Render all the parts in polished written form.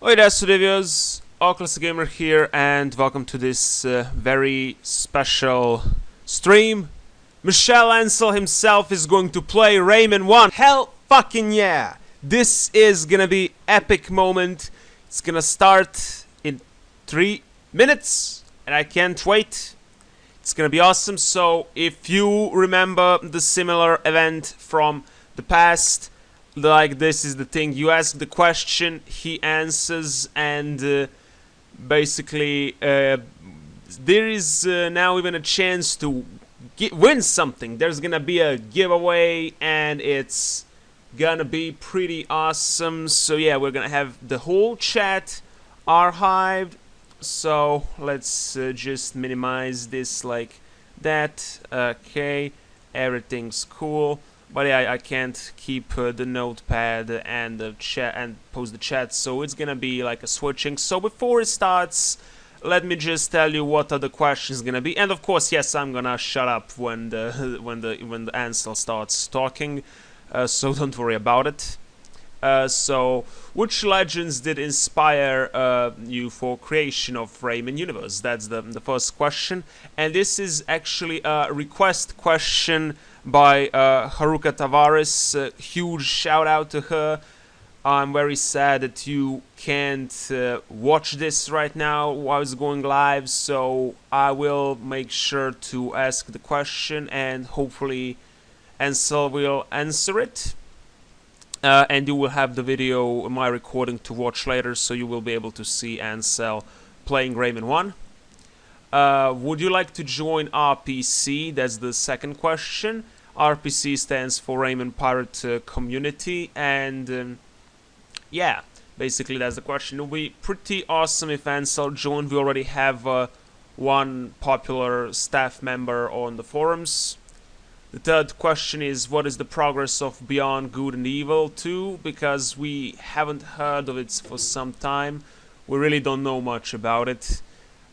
Oi there, studios, OldClassicGamer here, and welcome to this very special stream. Michel Ancel himself is going to play Rayman 1. Hell fucking yeah! This is gonna be epic moment. It's gonna start in 3 minutes, and I can't wait. It's gonna be awesome. So if you remember the similar event from the past, like this is the thing, you ask the question, he answers, and basically there is now even a chance to win something. There's gonna be a giveaway and it's gonna be pretty awesome. So yeah, we're gonna have the whole chat archived, so let's just minimize this like that. Okay, everything's cool. But yeah, I can't keep the notepad and the chat and post the chat, so it's gonna be like a switching. So before it starts, let me just tell you what are the questions gonna be. And of course, yes, I'm gonna shut up when the Ansel starts talking, so don't worry about it. So, which legends did inspire you for creation of Rayman universe? That's the first question, and this is actually a request question by Haruka Tavares. Huge shout out to her. I'm very sad that you can't watch this right now while it's going live, so I will make sure to ask the question and hopefully Ansel will answer it. And you will have the video, my recording, to watch later, so you will be able to see Ansel playing Rayman 1. Would you like to join RPC? That's the second question. RPC stands for Rayman Pirate Community, and yeah, basically that's the question. It would be pretty awesome if Ansel joined. We already have one popular staff member on the forums. The third question is, what is the progress of Beyond Good and Evil 2? Because we haven't heard of it for some time. We really don't know much about it.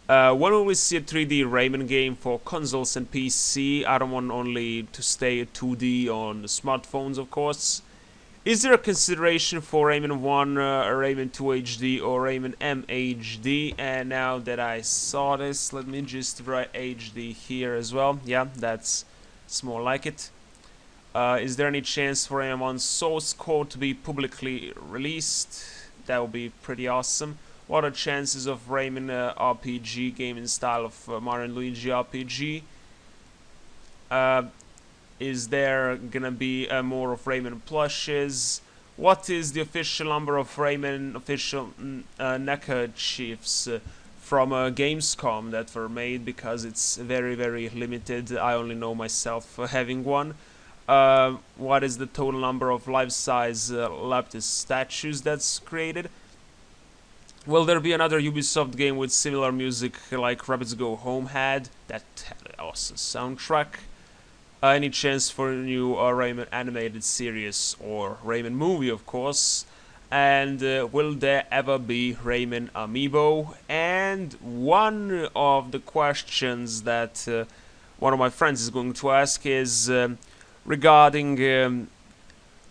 When will we see a 3D Rayman game for consoles and PC? I don't want only to stay at 2D on the smartphones, of course. Is there a consideration for Rayman 1, Rayman 2 HD, or Rayman M HD? And now that I saw this, let me just write HD here as well. Yeah, it's more like it. Is there any chance for Rayman 1 source code to be publicly released? That would be pretty awesome. What are chances of Rayman RPG game in style of Mario and Luigi RPG? Is there gonna be more of Rayman plushes? What is the official number of Rayman official neckerchiefs from Gamescom that were made? Because it's very limited. I only know myself having one. What is the total number of life-size Lapis statues that's created? Will there be another Ubisoft game with similar music like Rabbids Go Home had? That had an awesome soundtrack. Any chance for a new Rayman animated series or Rayman movie, of course? And will there ever be Rayman Amiibo? And one of the questions that one of my friends is going to ask is regarding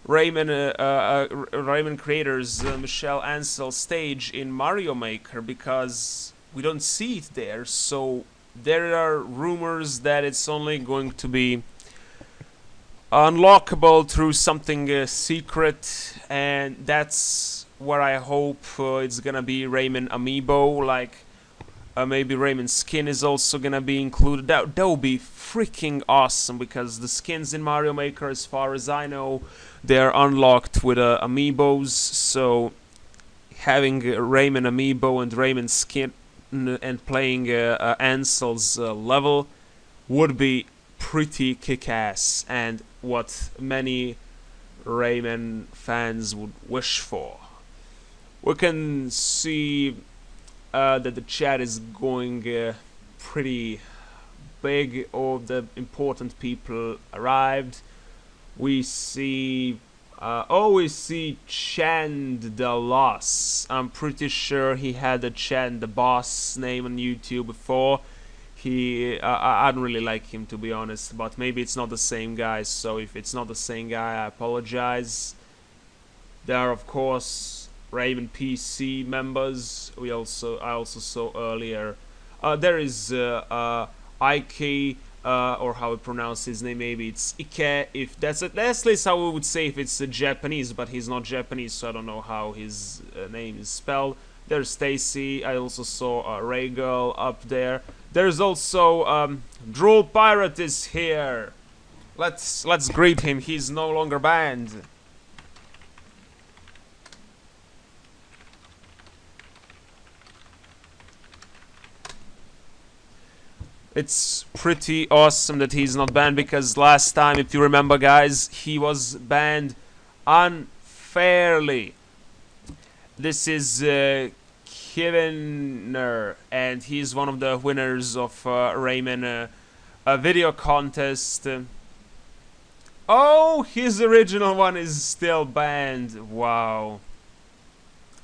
Rayman creators Michel Ancel stage in Mario Maker, because we don't see it there. So there are rumors that it's only going to be unlockable through something secret, and that's where I hope it's gonna be Rayman Amiibo, like maybe Rayman skin is also gonna be included. That would be freaking awesome, because the skins in Mario Maker, as far as I know, they're unlocked with Amiibos, so having Rayman Amiibo and Rayman skin and playing Ansel's level would be pretty kick-ass, and what many Rayman fans would wish for. We can see that the chat is going pretty big. All the important people arrived. We see we see Chand the Loss. I'm pretty sure he had a Chand the Boss name on YouTube before. I don't really like him, to be honest, but maybe it's not the same guy, so if it's not the same guy, I apologize. There are, of course, Rayman PC members. I also saw earlier. There is Ike, or how I pronounce his name. Maybe it's Ike. If that's at least how we would say if it's Japanese, but he's not Japanese, so I don't know how his name is spelled. There's Stacy. I also saw Ray Girl up there. There's also Drool Pirate is here. Let's greet him. He's no longer banned. It's pretty awesome that he's not banned, because last time, if you remember, guys, he was banned unfairly. This is Kiviner, and he's one of the winners of Rayman video contest. Oh, his original one is still banned. Wow.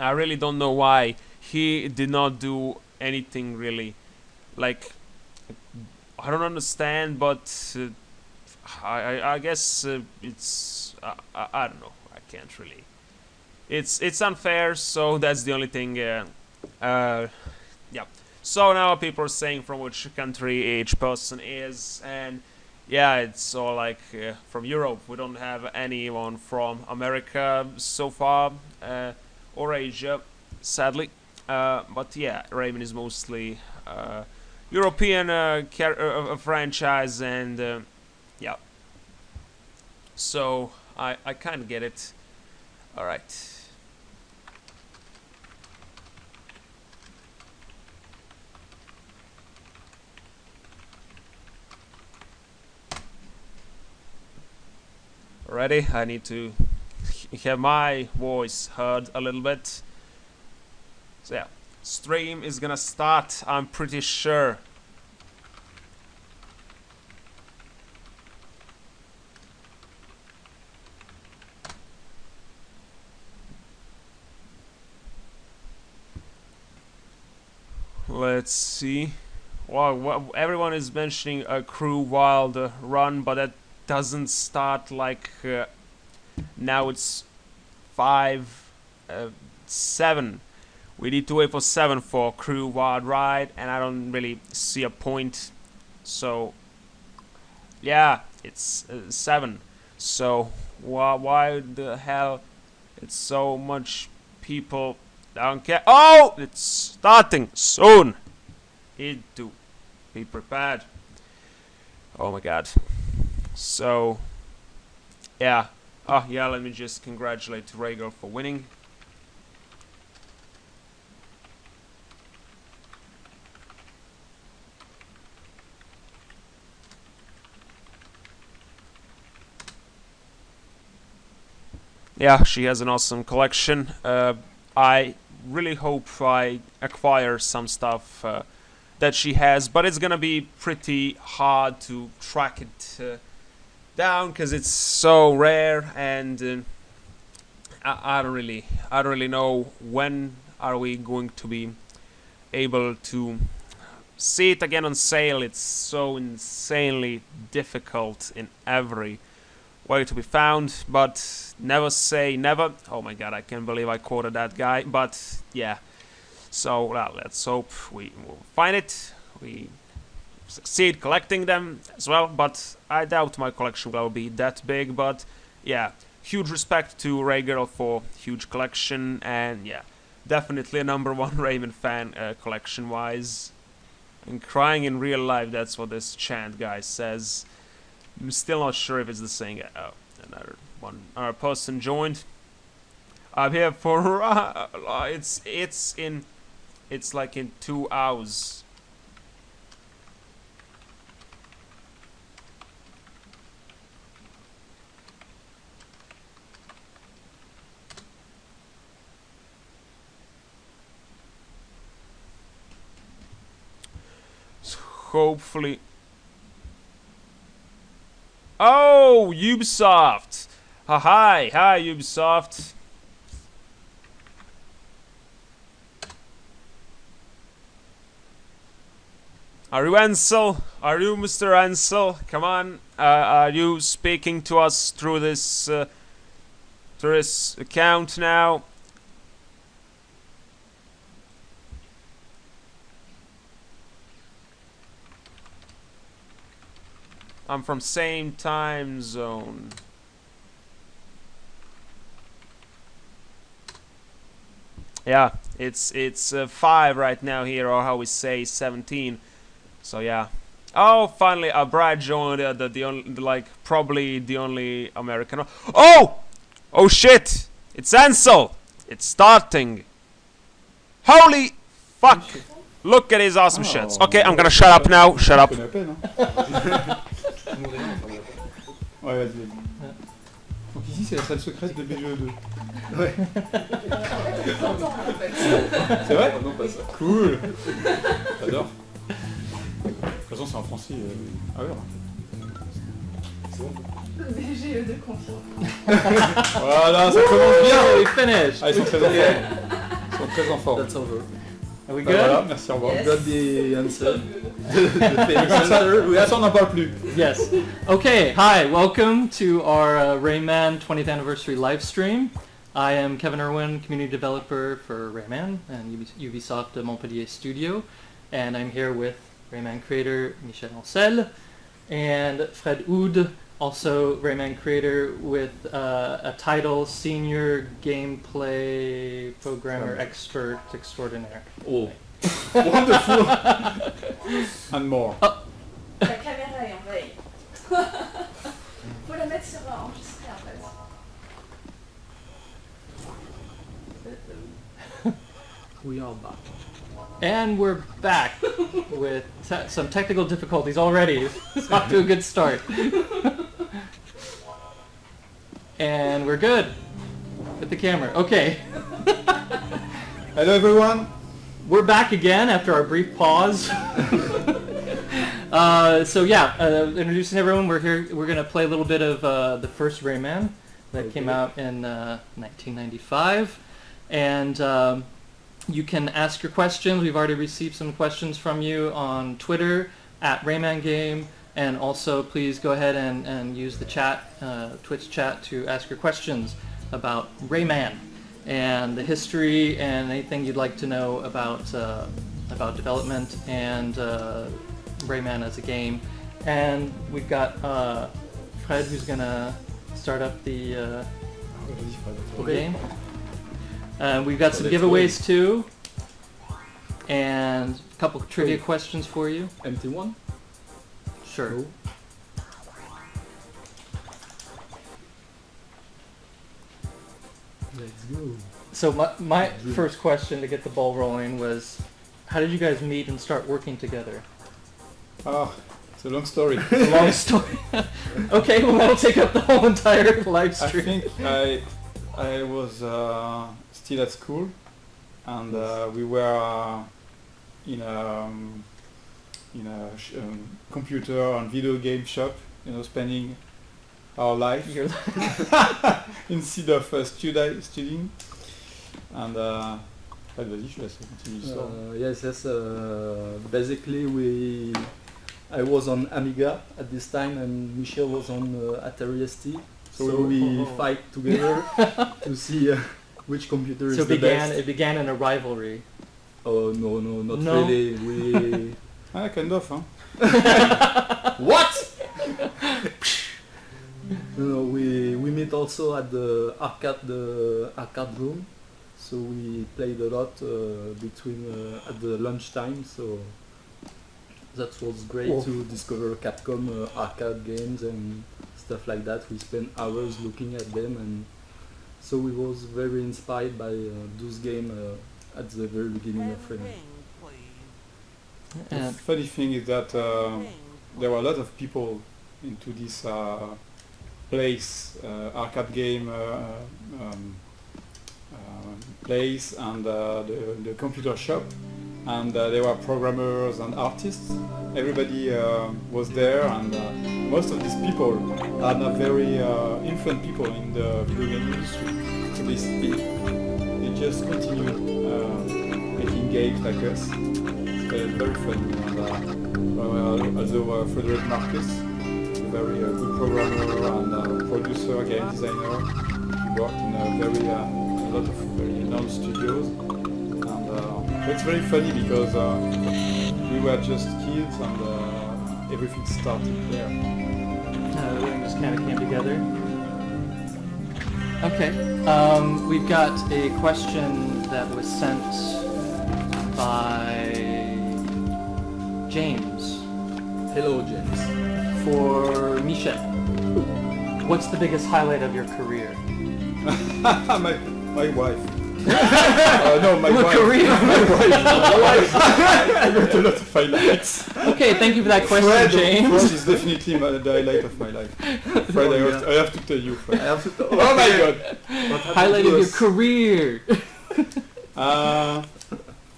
I really don't know why. He did not do anything really. Like, I don't understand, but I guess it's I don't know. I can't really. It's unfair, so that's the only thing. Yeah. So now people are saying from which country each person is, and yeah, it's all like from Europe. We don't have anyone from America so far, or Asia, sadly. But yeah, Rayman is mostly European franchise, and yeah. So I kind of get it. All right. Ready? I need to have my voice heard a little bit. So yeah, stream is gonna start, I'm pretty sure. Let's see. Wow, everyone is mentioning a Crew Wild run, but that doesn't start like now. It's 7. We need to wait for 7 for Crew Wild Ride, and I don't really see a point. So yeah, it's 7. So why the hell it's so much people don't care? Oh, it's starting soon. Need to be prepared. Oh my god. So yeah. Oh yeah, let me just congratulate Rhaegar for winning. Yeah, she has an awesome collection. I really hope I acquire some stuff that she has, but it's gonna be pretty hard to track it down because it's so rare, and I don't really know when are we going to be able to see it again on sale. It's so insanely difficult in every way to be found, but never say never. Oh my god, I can't believe I quoted that guy, but yeah. So well, let's hope we will find it. We succeed collecting them as well, but I doubt my collection will be that big. But yeah, huge respect to Rhaegar for huge collection, and yeah, definitely a #1 Rayman fan collection wise. And crying in real life, that's what this chant guy says. I'm still not sure if it's the same guy. Oh, another person joined. I'm here for it's like in 2 hours. So hopefully. Oh, Ubisoft! Hi, Ubisoft. Are you Ancel? Are you Mr. Ancel? Come on, are you speaking to us through this account now? I'm from same time zone. Yeah, it's 5 right now here, or how we say 17. So yeah. Oh, finally, Brad joined the only, like probably the only American. Oh, oh shit! It's Ansel. It's starting. Holy fuck! Look at his awesome shits. Okay, I'm gonna shut up now. Shut up. Ouais, vas-y. Donc ici, c'est la salle secrète de BGE2. Ouais. C'est vrai? Non, pas ça. Cool. J'adore. De toute façon, c'est en français. Ah ouais. C'est bon. BGE2 confirme. Voilà, ça commence bien. We finished. Ah, ils sont très en forme. Ils sont très en forme. That's over. Are we Bah, good? voilà, merci, au revoir. Yes. Got the answer. Comme ça, on n'en parle plus. Yes. Okay, hi, welcome to our Rayman 20th anniversary live stream. I am Kevin Irwin, community developer for Rayman and Ubisoft Montpellier Studio, and I'm here with Rayman creator Michel Ancel and Fred Oud, also Rayman creator with a title Senior Gameplay Programmer Expert Extraordinaire. Oh, wonderful. And more. La caméra est en veille. Faut la mettre sur enregistrer en fait. We are back. And we're back with some technical difficulties already. It's off to a good start. And we're good with the camera. Okay. Hello everyone. We're back again after our brief pause. Introducing everyone, we're here. We're gonna play a little bit of the first Rayman that came out in 1995, and you can ask your questions. We've already received some questions from you on Twitter @RaymanGame, and also please go ahead and use the chat, Twitch chat, to ask your questions about Rayman and the history and anything you'd like to know about development and Rayman as a game. And we've got Fred, who's gonna start up the game. We've got some giveaways too, and a couple trivia questions for you. Empty one? Sure. No. Let's go. So my first question to get the ball rolling was, how did you guys meet and start working together? Ah, it's a long story. Long story. Okay, well that'll take up the whole entire live I stream. think I was still at school, and we were in a computer and video game shop, spending our life Your instead of studying. And vas-y, je laisse continuer l'histoire. Yes. Basically, I was on Amiga at this time, and Michel was on Atari ST. So we fight together to see which computer is the best. It began in a rivalry. Oh no, not really. We Kind of, huh? What? we meet also at the arcade room. So we played a lot between at the lunchtime. So that was great to discover Capcom arcade games and stuff like that. We spent hours looking at them, and so we was very inspired by those games at the very beginning of Rayman. The funny thing is that there were a lot of people into this place, arcade game place, and the computer shop, and there were programmers and artists. Everybody was there, and most of these people are not very influential people in the video game industry. So they just continue making games like us. It's very fun. And also Frederick Marcus, a very good programmer and producer, game designer. He worked in a lot of very known studios, and it's very funny because we were just kids, and everything started there. Everything just kind of came together. Okay, we've got a question that was sent by James Hello, James. for Michel. What's the biggest highlight of your career? my wife. No, my Your wife. career. My wife. I got a lot of highlights. Okay, thank you for that question, Fred James. is definitely the highlight of my life. Fred, I have to tell you, Fred. I have to Oh my god! What happened Highlight to of your us? career.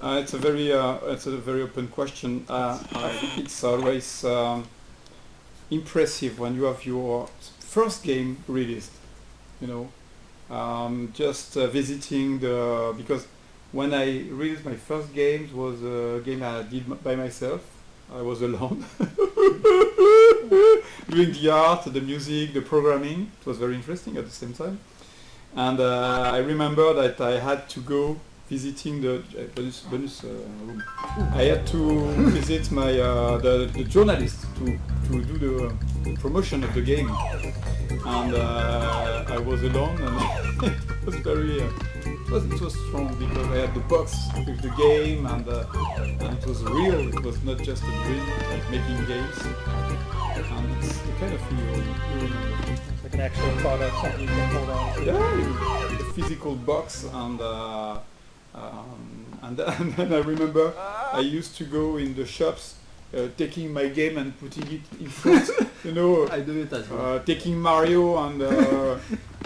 It's a very open question. I think it's always impressive when you have your first game released. You know, just visiting because when I released my first game, it was a game I did by myself. I was alone, doing the art, the music, the programming. It was very interesting at the same time. And I remember that I had to go visiting the bonus room. I had to visit my the journalist to do the promotion of the game, and I was alone, and it was very it was strong because I had the box with the game, and it was real. It was not just a dream, like making games, and it's the kind of thing you remember. It's like an actual product, something you can hold on to. Yeah, the physical box, and then I remember I used to go in the shops, taking my game and putting it in front, you know, I do it as well. taking Mario and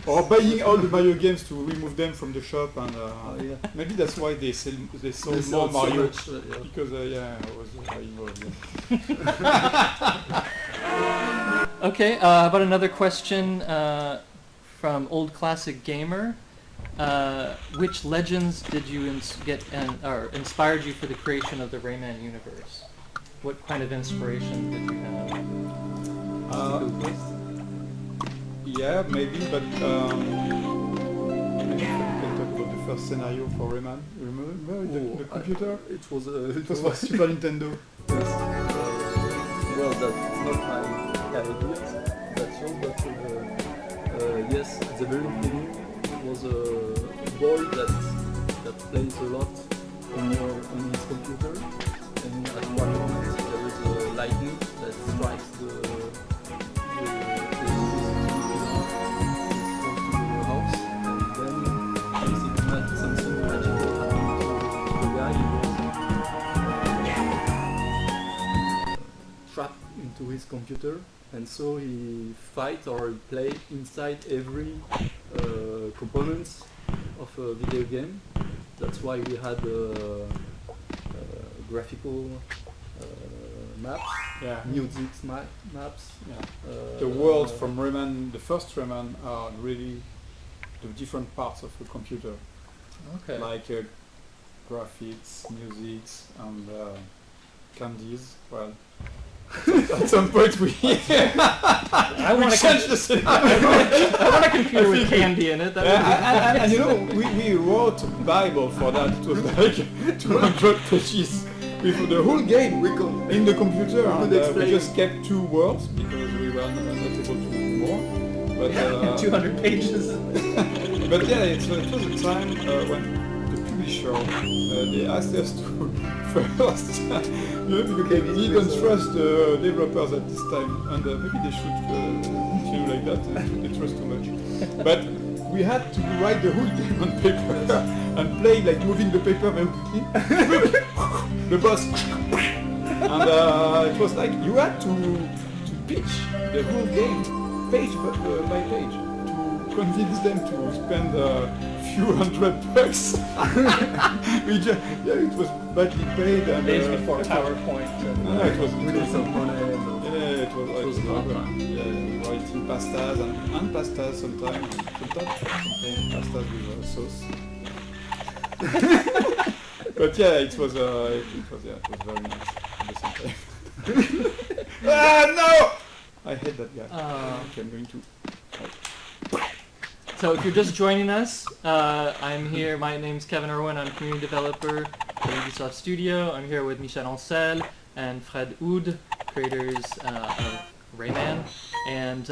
or buying all the Mario games to remove them from the shop, and Yeah. maybe that's why they sold They more sold so Mario much, yeah. because yeah, I was buying all of them. Okay, about another question from OldClassicGamer. Which legends did you or inspired you for the creation of the Rayman universe? What kind of inspiration did you have? Yeah, maybe, but maybe we can talk about the first scenario for Rayman. Remember the computer? It was It was for Super Nintendo. Yes. Well, that's not my ideas. That's all. But yes, at the very beginning, it was a boy that plays a lot on his computer, and at one moment there is a lightning that strikes the house, and then basically something magical happened to the guy. He was trapped into his computer, and so he fight or play inside every components of a video game. That's why we had graphical maps, Yeah. music maps. Yeah. The world from Rayman, the first Rayman, are really the different parts of a computer, Okay. like graphics, music, and candies. Well, at some point we I want a changed the scenario. I want a computer with candy in it. That would be And you know, we wrote a Bible for that. It was like 200 pages with the whole game in the computer, and we just kept 2 words because we were not able to do more. But 200 pages. but yeah, it was a time when the publisher they asked us to first, you know, because they didn't trust the developers at this time, and maybe they should continue like that. They trust too much. But we had to write the whole game on paper and play like moving the paper very quickly. The boss, and it was like you had to pitch the whole game page by page to convince them to spend a few $100. It was badly paid, and Days before PowerPoint. no, it was Really some money. yeah, it was hard hard. time. Yeah, writing pastas and pastas sometimes pastas with sauce. But yeah, it was very nice at the same time. No! I hate that guy. Okay, I'm going to. So if you're just joining us, I'm here. My name's Kevin Irwin. I'm community developer at Ubisoft Studio. I'm here with Michel Ancel and Fred Oud, creators of Rayman, and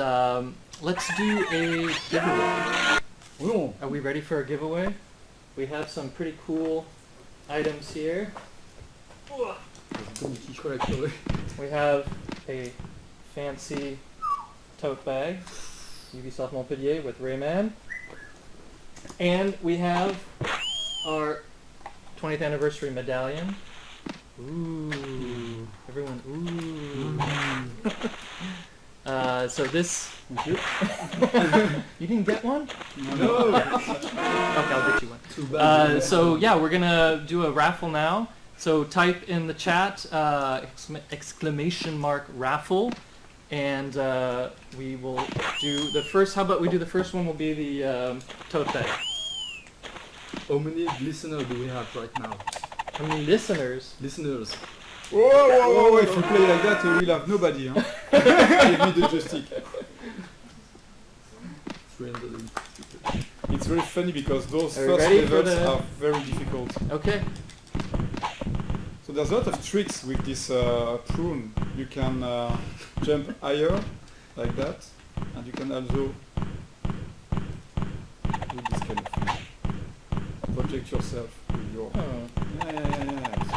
let's do a giveaway. Oh. Are we ready for a giveaway? We have some pretty cool items here. We have a fancy tote bag, Ubisoft Montpellier with Rayman, and we have our 20th anniversary medallion. Ooh, everyone, ooh. So this, Thank you. you didn't get one? No. Okay, I'll get you one. Too bad. So yeah, we're gonna do a raffle now. So type in the chat exclamation mark raffle, and we will do the first. How about we do the first one? Will be the tote bag. How many listeners do we have right now? How many listeners? Listeners. Whoa, whoa, whoa, if you play like that, we'll have nobody, huh? Give me the joystick. 350. It's very funny because those Are we first ready for levels the- are very difficult. Okay. So there's a lot of tricks with this prune. You can jump higher, like that, and you can also do this kind of thing. Project yourself with your... Oh. Yeah. It's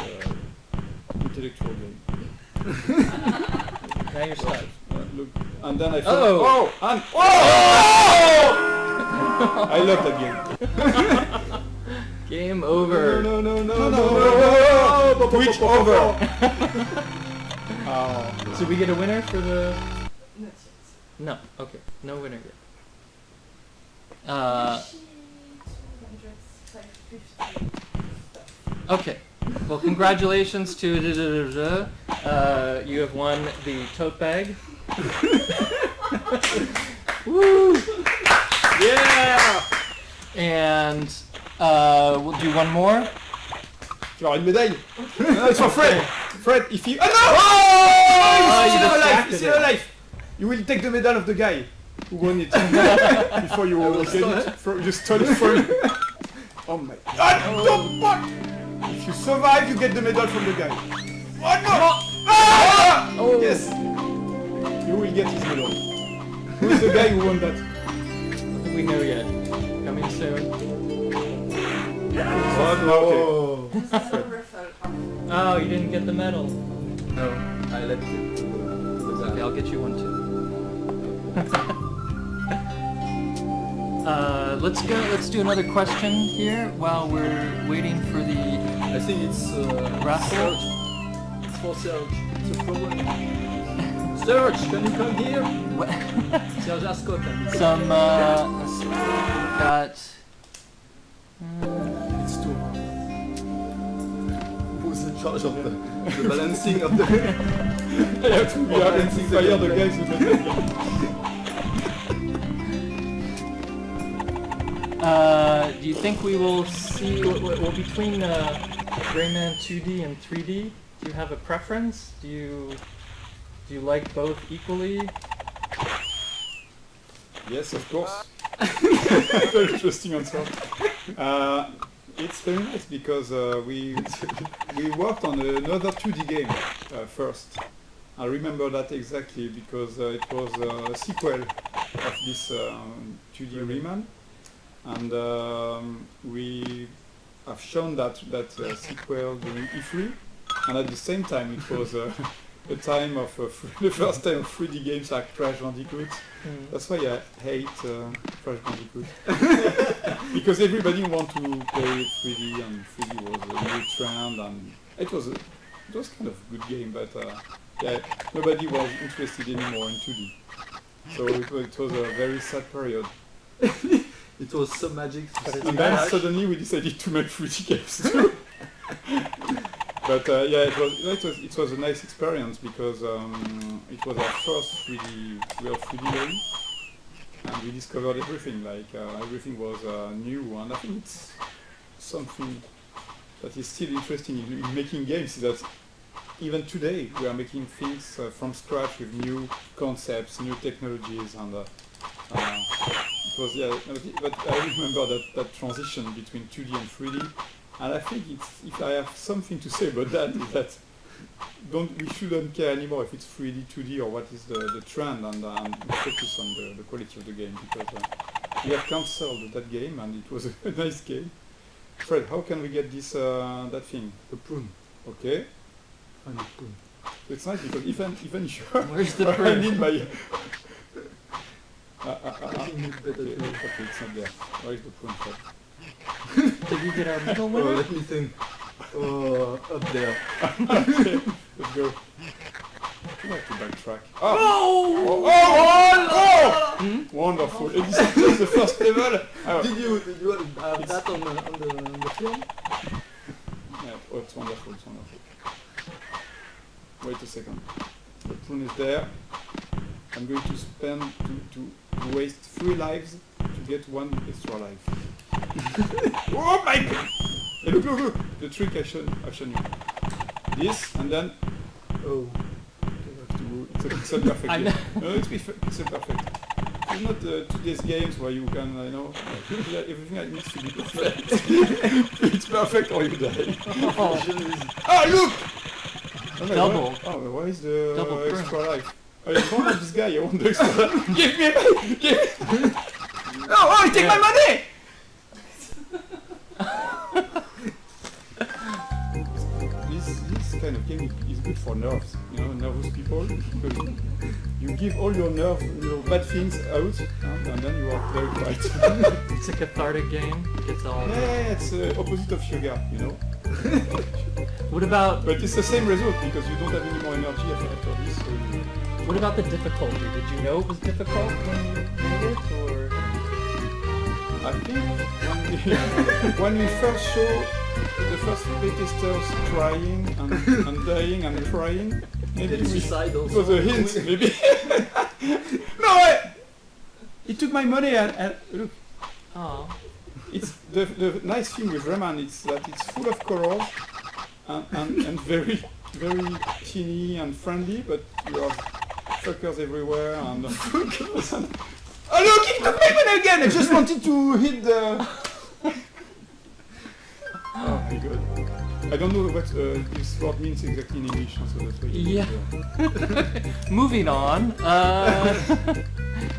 an intellectual game. Now you're stuck. Look, and then I Oh! fell. Oh! And oh! I love that game. Game over. No. Twitch over. Oh. So we get a winner for the? Not No. Okay. No winner yet. yet. 250. Okay. Well, congratulations to you have won the tote bag. Woo! Yeah! And we'll do one more. Tu auras une médaille? No, it's for Fred! Fred, if you... Oh no! Oh, you He's still alive! distracted He's still him. alive! You will take the medal of the guy who won it before you will get it. You stole it from him. Oh my god! Don't fuck! If you survive, you get the medal from the guy. One more! Ah! Oh. Yes! You will get his medal. Who is the guy who won that? I don't think we know yet. Coming soon. Oh no! This is a raffle. Oh, you didn't get the medal. No, I left it. Okay, I'll get you one too. Let's do another question here while we're waiting for the I think it's raffle. Serge. It's for Serge. It's a problem. Serge, can you come here? Serge Ascot. Some let's see, we've got It's too hard. Who's in charge of the balancing of the... I have to fire the guys who made that game. do you think we will see well between Rayman 2D and 3D? Do you have a preference? Do you like both equally? Yes, of course. Very interesting answer. It's very nice because we worked on another 2D game first. I remember that exactly because it was a sequel of this 2D Rayman, and we have shown that sequel during E3, and at the same time it was a time of the first time of 3D games like Crash Bandicoot. That's why I hate Crash Bandicoot. Because everybody want to play 3D, and 3D was a new trend, and it was kind of a good game, but yeah, nobody was interested anymore in 2D. So it was a very sad period. It was so magic. And then suddenly we decided to make 3D games too. But yeah, it was a nice experience because it was our first real 3D game, and we discovered everything. Like everything was new, and I think it's something that is still interesting in making games. Is that even today we are making things from scratch with new concepts, new technologies, and it was But I remember that transition between 2D and 3D. And I think if I have something to say about that, is that we shouldn't care anymore if it's 3D, 2D, or what is the trend, and we focus on the quality of the game, because we have cancelled that game, and it was a nice game. Fred, how can we get this that thing? The prune. Okay. Find the prune. It's nice because even if Where's the I prune? need my I think it's better okay, to... okay, it's not there. Where is the prune, Fred? Did we get our middle Oh, winner? let me think. Up there. Okay, let's go. I have to backtrack. Oh! Oh! Oh! Wonderful. And this is just the first level. Oh. Did you have that on the film? Yeah, oh, it's wonderful, it's wonderful. Wait a second. The prune is there. I'm going to spend, to waste 3 lives to get 1 extra life. Oh my god! Hey, look! The trick I've shown you. This, and then... Oh. It's a pixel perfect I game. know. No, it's pixel perfect. It's not today's games where you can, everything that needs to be perfect. It's perfect or you die. Oh, Ah, look! Okay, double. Why is the Double extra life? I don't want this guy, I want the extra life. Give me! Oh, take my money! This kind of game is good for nerves, nervous people, because you give all your bad things out, and then you are very quiet. it's a cathartic game. It's all. Yeah, it's opposite of sugar, What about But it's the same result, because you don't have any more energy after this, so what about the difficulty? Did you know it was difficult when you made it, or? I think when we first show the first playtesters trying and dying and trying, maybe Did suicide it also? was a hint, maybe. No way! He took my money and look, Oh. it's the nice thing with Rayman is that it's full of colors and very teeny and friendly, but you have fuckers everywhere and oh look, he took my money again! I just wanted to hit the... Oh my god. I don't know what this word means exactly in English, so that's why Yeah. Moving on.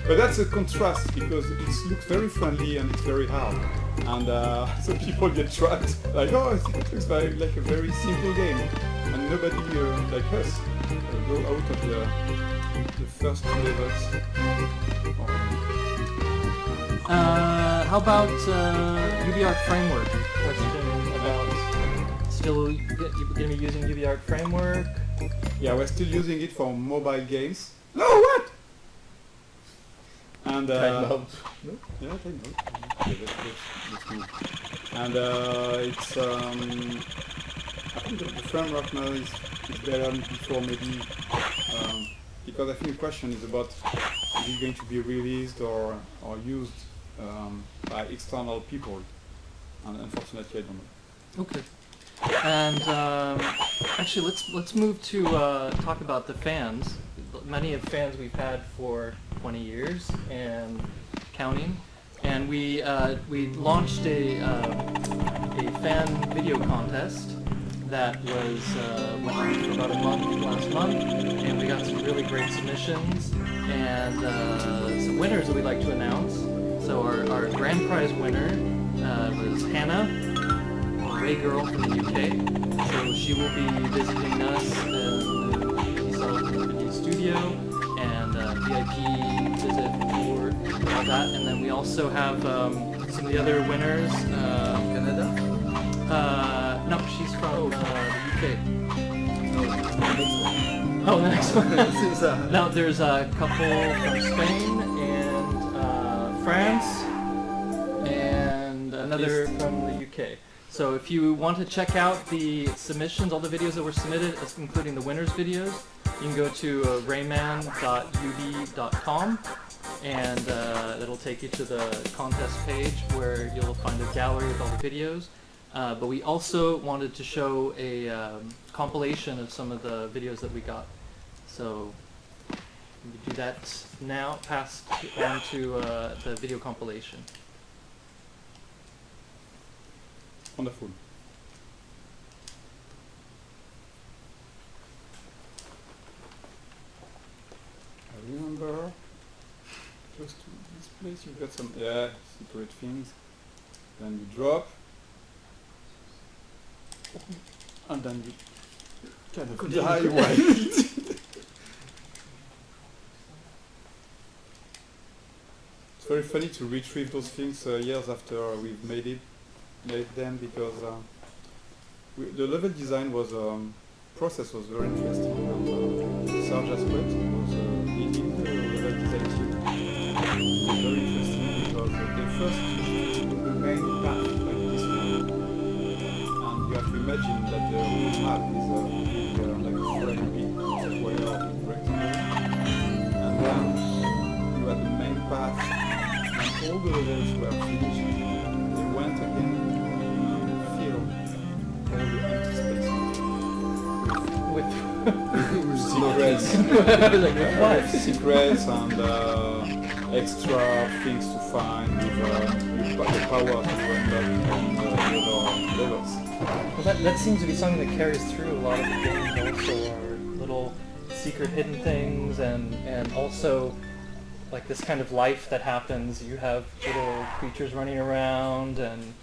But that's a contrast, because it looks very friendly and it's very hard. And so people get trapped, like, oh, it looks like a very simple game. And nobody like us go out of the first 2 levels. How about UbiArt framework? Question about still you're gonna be using UbiArt framework? Yeah, we're still using it for mobile games. No, what? And Time out. No? yeah, time out. Okay, let's move. And it's I think the framework now is better than before, maybe, because I think the question is about is it going to be released or used by external people, and unfortunately I don't know. Okay. And actually, let's move to talk about the fans. Many of fans we've had for 20 years and counting. And we launched a fan video contest that was went on for about a month last month, and we got some really great submissions and some winners that we'd like to announce. So our grand prize winner was Hannah, a Ray girl from the UK. So she will be visiting us in the Ubisoft studio and VIP visit for all that. And then we also have some of the other winners. Canada? No, she's from the UK. Oh, the next one. Since, Now there's a couple from Spain and France and another from the UK. So if you want to check out the submissions, all the videos that were submitted, including the winners' videos, you can go to rayman.ub.com and it'll take you to the contest page where you'll find a gallery with all the videos. But we also wanted to show a compilation of some of the videos that we got. So we do that now, pass on to the video compilation. Wonderful. place you've got some secret things. Then you drop. And then you kind of die while eating. It's very funny to retrieve those things years after we've made them because the level design was process was very interesting. And Serge Aspret was leading the level design team. It was very interesting because they first used the main path like this one. And you have to imagine that the whole map is like a frame big square or big rectangle. And then you had the main path and all the levels were finished. They went again and filled all the empty spaces With secrets. I was like, with what? Secrets and extra things to find with the power to run up on the other levels. Well, that seems to be something that carries through a lot of the games also, are little secret hidden things and also like this kind of life that happens. You have little creatures running around and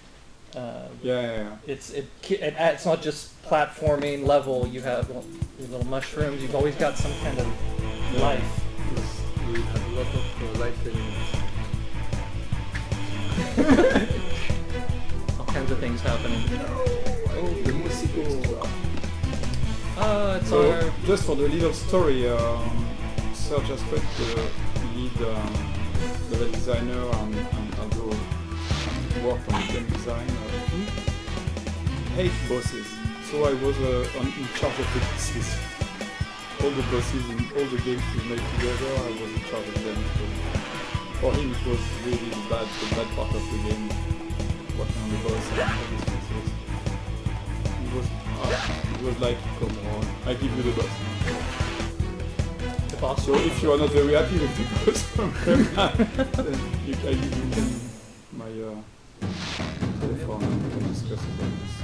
it's not just platforming level. You have your little mushrooms. You've always got some kind of life. We have a lot of life elements. All kinds of things happening. Oh, the musical. It's So, our just for the little story, Serge Aspret, the lead level designer and although worked on the game design, hate bosses. So I was in charge of the bosses. All the bosses in all the games we made together, I was in charge of them. So for him it was really the bad part of the game, working on the boss and all these bosses. It was like, come on, I give you the boss. the boss. So if you are not very happy with the boss from Rayman, then I give you my telephone and we can discuss about this.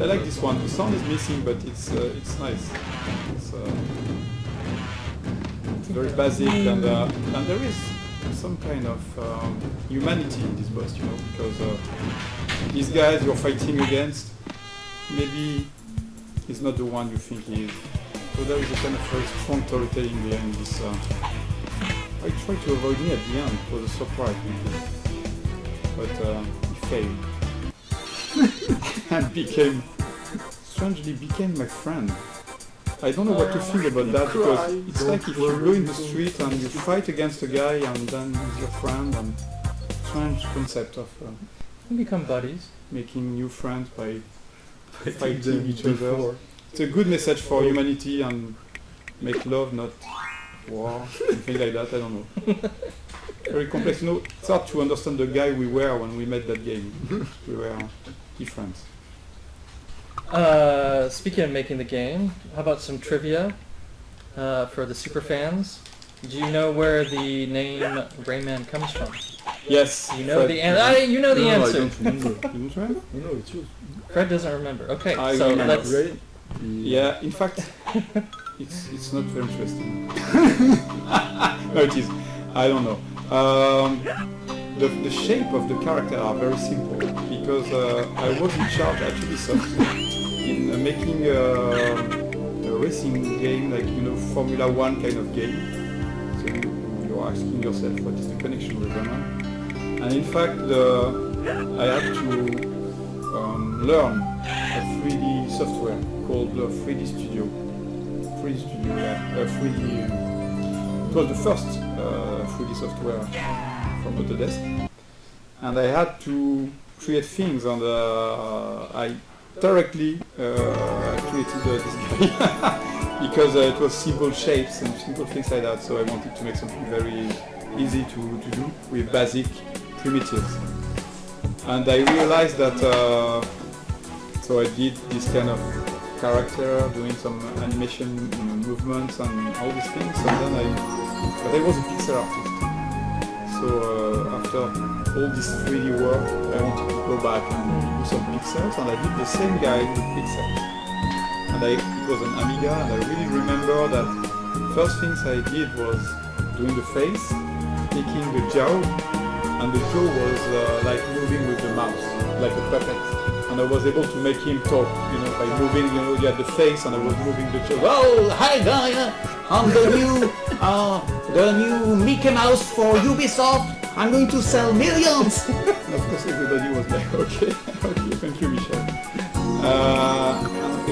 I like this one. The sound is missing, but it's nice. It's very basic and there is some kind of humanity in this boss, you know, because these guys you're fighting against, maybe he's not the one you think he is. So there is a kind of very strong storytelling behind this. I tried to avoid me at the end. It was a surprise, maybe. But he failed. And strangely became my friend. I don't know what to think about that because it's like if you go in the street and you fight against a guy and then he's your friend, and strange concept of You become buddies. making new friends by them fighting each other. before. It's a good message for humanity and make love, not war, something like that, I don't know. Very complex. You know, it's hard to understand the guy we were when we made that game. We were different. Speaking of making the game, how about some trivia for the super fans? Do you know where the name Rayman comes from? Yes. You know Fred. the answer. You know the No, I answer. don't remember. You don't remember? No, it's yours. Fred doesn't remember. Okay, I so remember. let's. Right? Yeah, in fact, it's not very interesting. No, it is. I don't know. The shape of the character are very simple because I was in charge at Ubisoft in making a racing game, like, you know, Formula 1 kind of game. So you're asking yourself what is the connection with Rayman. And in fact, I had to learn a 3D software called 3D Studio. 3D Studio, yeah. 3D. It was the first 3D software from Autodesk, and I had to create things, and I directly created this guy because it was simple shapes and simple things like that. So I wanted to make something very easy to do with basic primitives, and I realized that. So I did this kind of character, doing some animation movements and all these things, and then but I was a pixel artist. So after all this 3D work, I wanted to go back and do some pixels, and I did the same guy with pixels. And it was an Amiga, and I really remember that first things I did was doing the face, taking the jaw, and the jaw was like moving with the mouse, like a puppet. And I was able to make him talk, you know, by moving, you know, he had the face and I was moving the jaw. Oh, hi guys! I'm the new Mickey Mouse for Ubisoft. I'm going to sell millions. And of course everybody was like, okay, okay, thank you, Michel.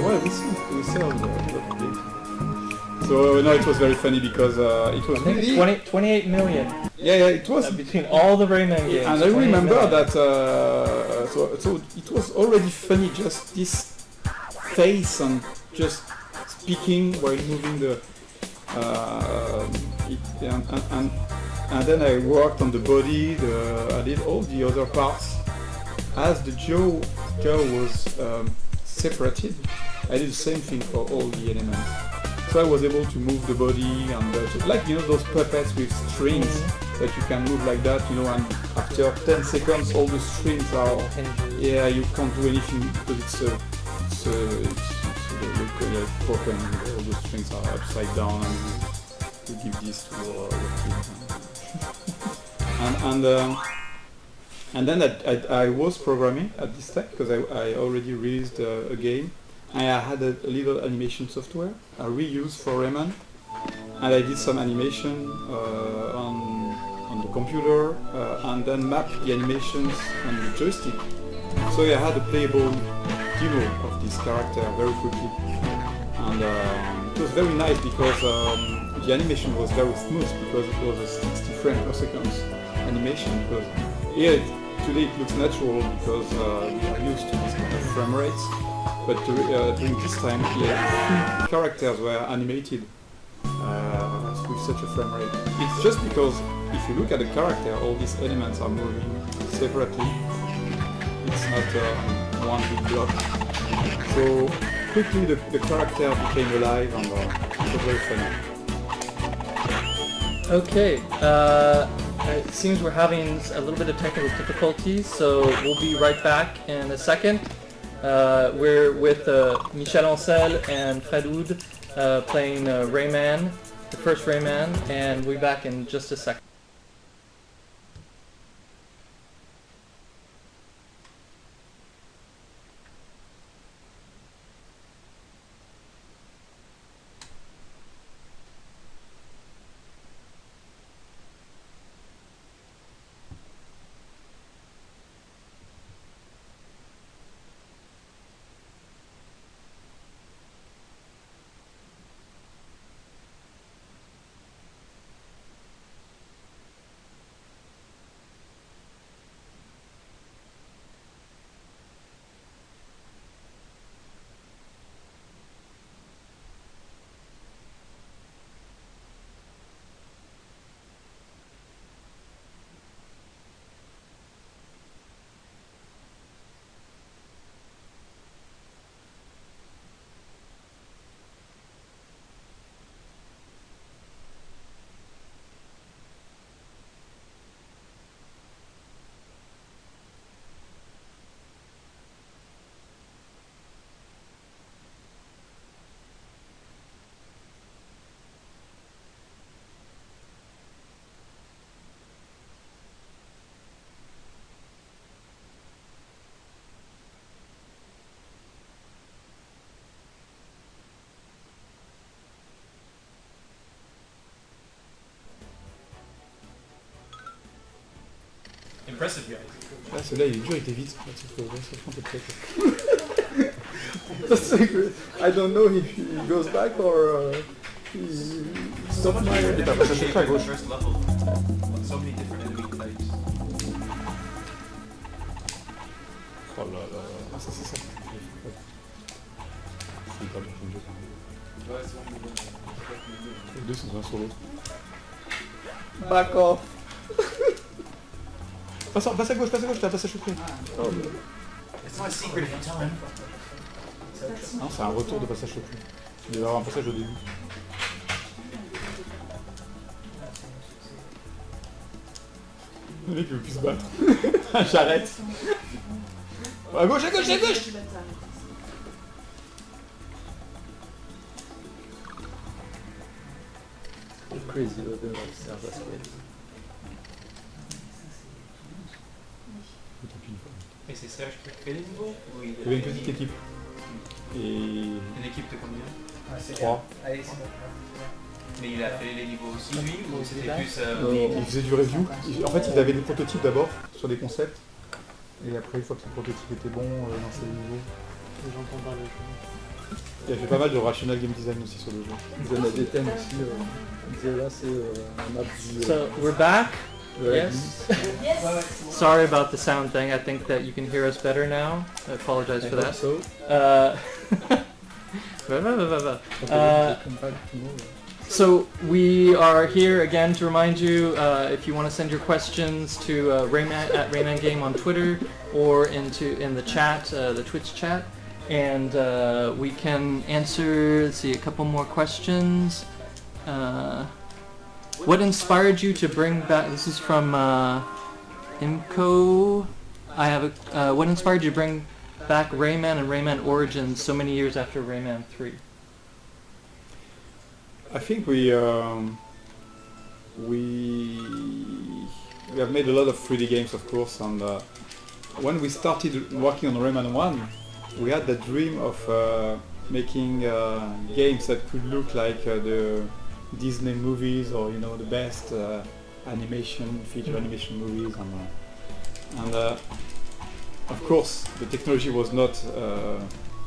Well, we sell the game. So no, it was very funny because it was really 28 million yeah, it was. between all the Rayman games. And I 28 remember million. that so it was already funny, just this face and just speaking while moving the and then I worked on the body, I did all the other parts. As the jaw was separated, I did the same thing for all the elements. So I was able to move the body and like, you know, those puppets with strings that you can move like that, you know, and after 10 seconds all the strings are, yeah, you can't do anything because it's broken, all the strings are upside down and you give this to your kid. And then I was programming at this time because I already released a game. I had a little animation software I reused for Rayman, and I did some animation on the computer and then mapped the animations on the joystick. So I had a playable demo of this character very quickly, and it was very nice because the animation was very smooth because it was a 60 frames per second animation. Because here today it looks natural because we are used to this kind of frame rates. But during this time, the characters were animated with such a frame rate. It's just because if you look at the character, all these elements are moving separately. It's not one big block. So quickly the character became alive and it was very funny. Okay, it seems we're having a little bit of technical difficulties, so we'll be right back in a second. We're with Michel Ancel and Fred Oud playing Rayman, the first Rayman, and we'll be back in just a second. Impressive, guys. Ah, celui-là il est dur, il était vite. That's so good. I don't know if he goes back or he stops my... Shape the first level. So many different enemy types. Oh là là, ah, ça c'est ça. C'est pas bien jeu. Les deux sont l'un sur l'autre. Back off. Passe à gauche, t'as un passage secret. Oh, It's not a secret if you tell him. non, c'est un retour de passage secret. Il va y avoir un passage au début. Le mec il veut plus se battre. J'arrête. À gauche, à gauche, à gauche. Crazy level of Server Squid. Et c'est Serge qui fait les niveaux ou il Il y avait une petite équipe. Et Une équipe de combien? 3. Mais il a fait les niveaux aussi lui ou c'était plus... Il faisait du review. En fait, il avait des prototypes d'abord sur des concepts. Et après, une fois que le prototype était bon, dans ses niveaux. J'entends pas le jeu. Il a fait pas mal de rational game design aussi sur le jeu. Ils en avaient des thèmes aussi. Ils disaient là, c'est un map du... So we're back. rugby. Yes. Yes. Sorry about the sound thing. I think that you can hear us better now. I apologize I for hope that. so. Come back tomorrow. So we are here again to remind you, if you want to send your questions to Rayman at Rayman Game on Twitter or in the chat, the Twitch chat, and we can answer. Let's see, a couple more questions. What inspired you to bring back? This is from Imco. I have a. What inspired you to bring back Rayman and Rayman Origins so many years after Rayman 3? I think we have made a lot of 3D games, of course, and when we started working on Rayman 1, we had the dream of making games that could look like the Disney movies, or the best feature animation movies, and of course the technology was not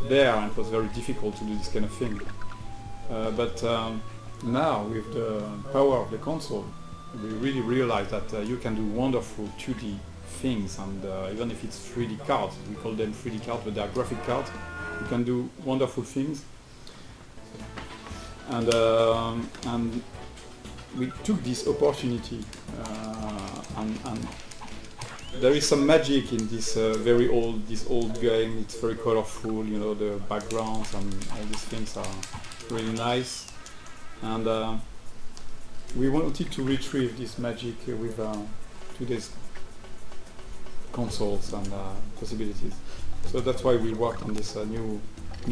there, and it was very difficult to do this kind of thing. But now, with the power of the console, we really realize that you can do wonderful 2D things, and even if it's 3D cards, we call them 3D cards, but they are graphic cards, you can do wonderful things. And we took this opportunity, and there is some magic in this old game. It's very colorful, the backgrounds and all these things are really nice, and we wanted to retrieve this magic with today's consoles and possibilities. So that's why we worked on this new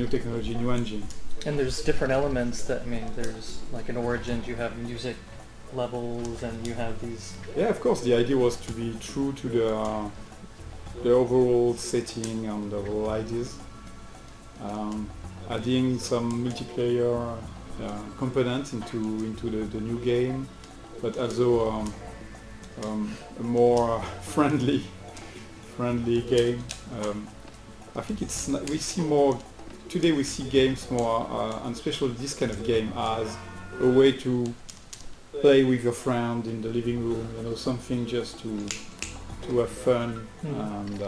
technology, new engine. And there's different elements that, there's like in Origins you have music levels and you have these... Yeah, of course, the idea was to be true to the overall setting and the whole ideas. Adding some multiplayer components into the new game, but also a more friendly game. I think we see more today. We see games more, and especially this kind of game, as a way to play with your friend in the living room. Something just to have fun and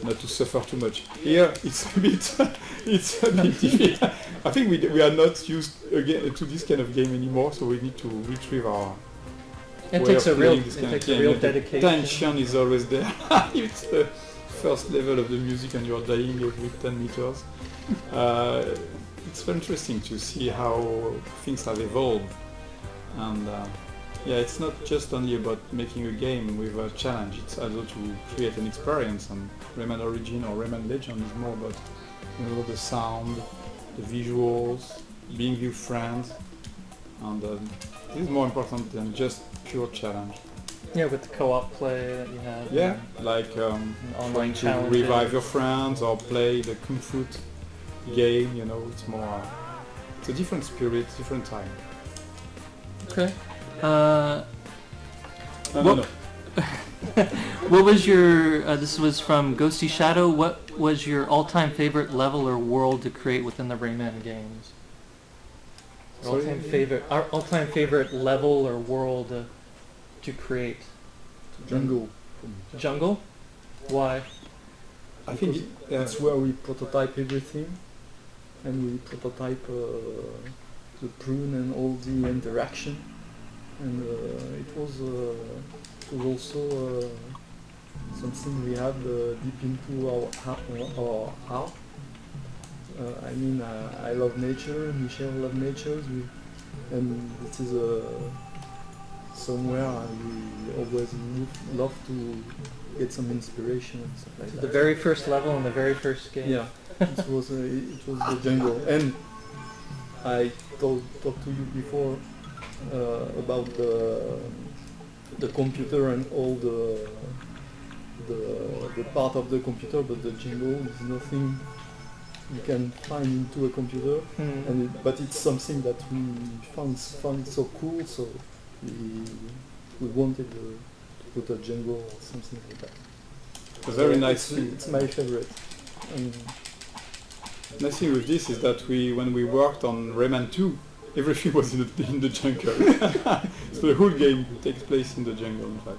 not to suffer too much. Here it's a bit difficult. I think we are not used again to this kind of game anymore, so we need to retrieve our It way takes of a real playing this kind of game. The dedication. tension is always there. It's the first level of the music and you're dying every 10 meters. It's very interesting to see how things have evolved, and it's not just only about making a game with a challenge, it's also to create an experience, and Rayman Origins or Rayman Legend is more about the sound, the visuals, being with friends, and this is more important than just pure challenge. Yeah, with the co-op play that you have. Yeah, like online trying to challenges. revive your friends or play the Kung Fu game, it's more, it's a different spirit, different time. Okay. No. What was your, this was from Ghosty Shadow, what was your all-time favorite level or world to create within the Rayman games? All-time favorite level or world to create? Jungle. Jungle? Why? I think That's where we prototype everything, and we prototype the prune and all the interaction, and it was also something we had deep into our heart. I love nature, Michel loves nature, and it is somewhere we always love to get some inspiration and stuff like that. The very first level in the very first game? Yeah, it was the jungle, and I talked to you before about the computer and all the part of the computer, but the jingle is nothing you can find into a computer. But it's something that we found so cool, so we wanted to put a jingle or something like that. A very nice thing. It's my favorite. Nice thing with this is that when we worked on Rayman 2, everything was in the jungle. So the whole game takes place in the jungle, in fact.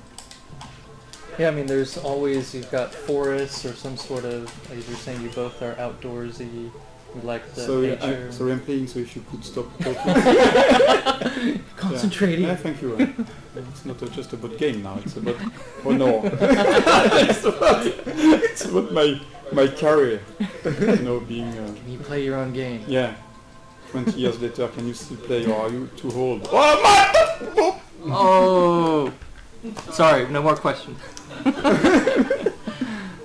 Yeah, I mean, there's always, you've got forests or some sort of, as you're saying, you both are outdoorsy, you like the nature. Sorry, I'm playing, so if you could stop talking. Concentrating. Yeah, thank you. It's not just about game now, it's about honor. it's about my career, being... Can you play your own game? Yeah. 20 years later, can you still play, or are you too old? Oh, my! Oh! Sorry, no more questions.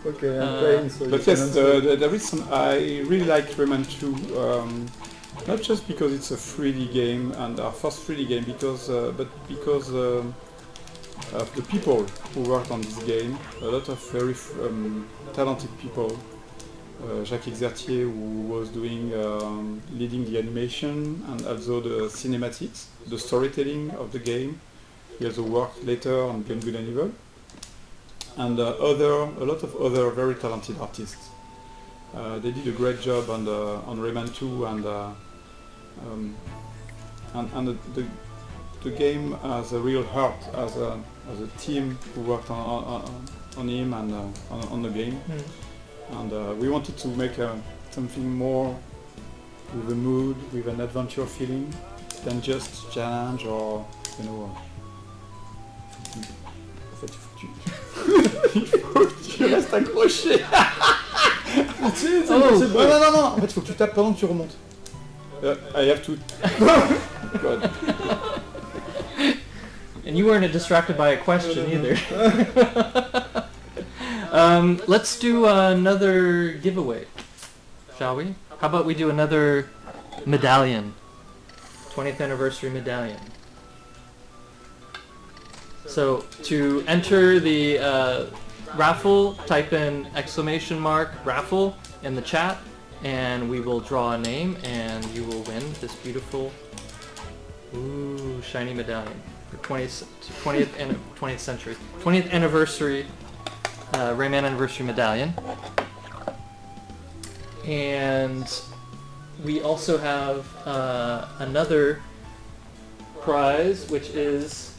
Okay, I'm playing, so but yes, there is some... I really like Rayman 2, not just because it's a 3D game, and our first 3D game, but because of the people who worked on this game. A lot of very talented people. Jacques Exertier, who was leading the animation and also the cinematics, the storytelling of the game. He also worked later on Beyond Good and Evil. And a lot of other very talented artists. They did a great job on Rayman 2, and the game has a real heart as a team who worked on him and on the game. And we wanted to make something more with a mood, with an adventure feeling, than just challenge or En fait, il faut que tu restes accroché. Non. En fait, il faut que tu tapes pendant que tu remontes. I have to... God. And you weren't distracted by a question either. Let's do another giveaway, shall we? How about we do another medallion? 20th anniversary medallion. So to enter the raffle, type in !raffle in the chat, and we will draw a name, and you will win this beautiful, shiny medallion for 20th century, 20th anniversary Rayman Anniversary Medallion. And we also have another prize, which is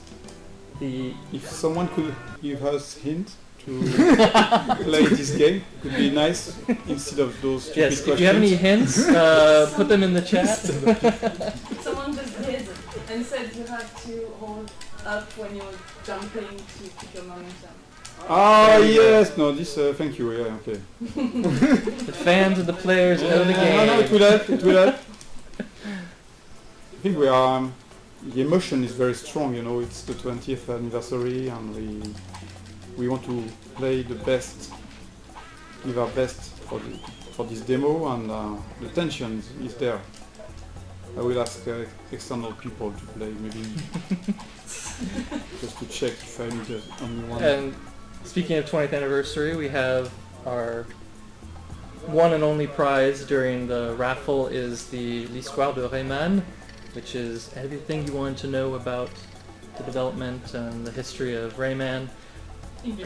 the... If someone could give us hint to play this game, it could be nice instead of those stupid questions. Yes, if you have any hints, put them in the chat. Someone just did and said you have to hold up when you're jumping to keep your momentum. Ah yes, no, this, thank you, yeah, okay. The fans and the players know the game. No, it will help. I think we are, the emotion is very strong, it's the 20th anniversary and we want to play the best, give our best for this demo, and the tension is there. I will ask external people to play, maybe, just to check if I need only one. And speaking of 20th anniversary, we have our one and only prize during the raffle is the L'Histoire de Rayman, which is everything you want to know about the development and the history of Rayman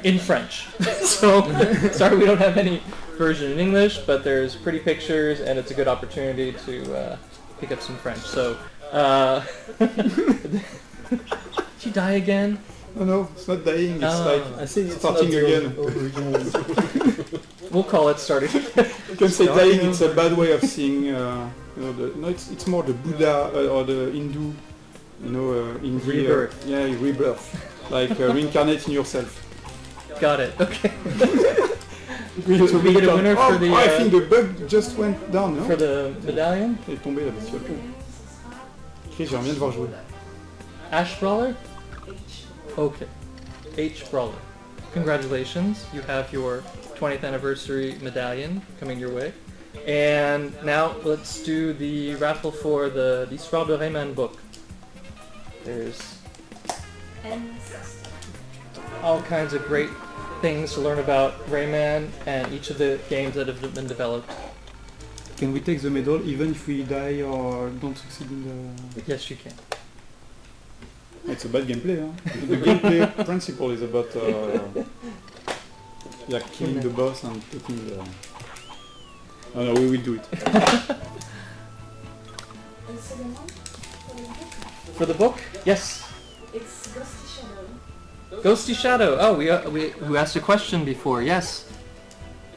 in French. So, sorry we don't have any version in English, but there's pretty pictures and it's a good opportunity to pick up some French. So, did you die again? No, it's not dying, it's I think it's starting again. We'll call it starting. You can say dying, it's a bad way of seeing, it's more the Buddha or the Hindu, in Rebirth. Rebirth, like reincarnating yourself. Got it, okay. We get a winner for the... I think the bug just went down, no? For the medallion? Elle est tombée la bestiole. Chris, je reviens de voir jouer. Ash Brawler? Okay. H Brawler. Congratulations, you have your 20th anniversary medallion coming your way. And now let's do the raffle for the L'Histoire de Rayman book. There's all kinds of great things to learn about Rayman and each of the games that have been developed. Can we take the medal even if we die or don't succeed in the... Yes, you can. It's a bad gameplay, huh? The gameplay principle is about killing the boss and taking the... Oh no, we will do it. And the second one? For the book? Yes. It's Ghosty Shadow. Ghosty Shadow. Oh, we who asked a question before? Yes.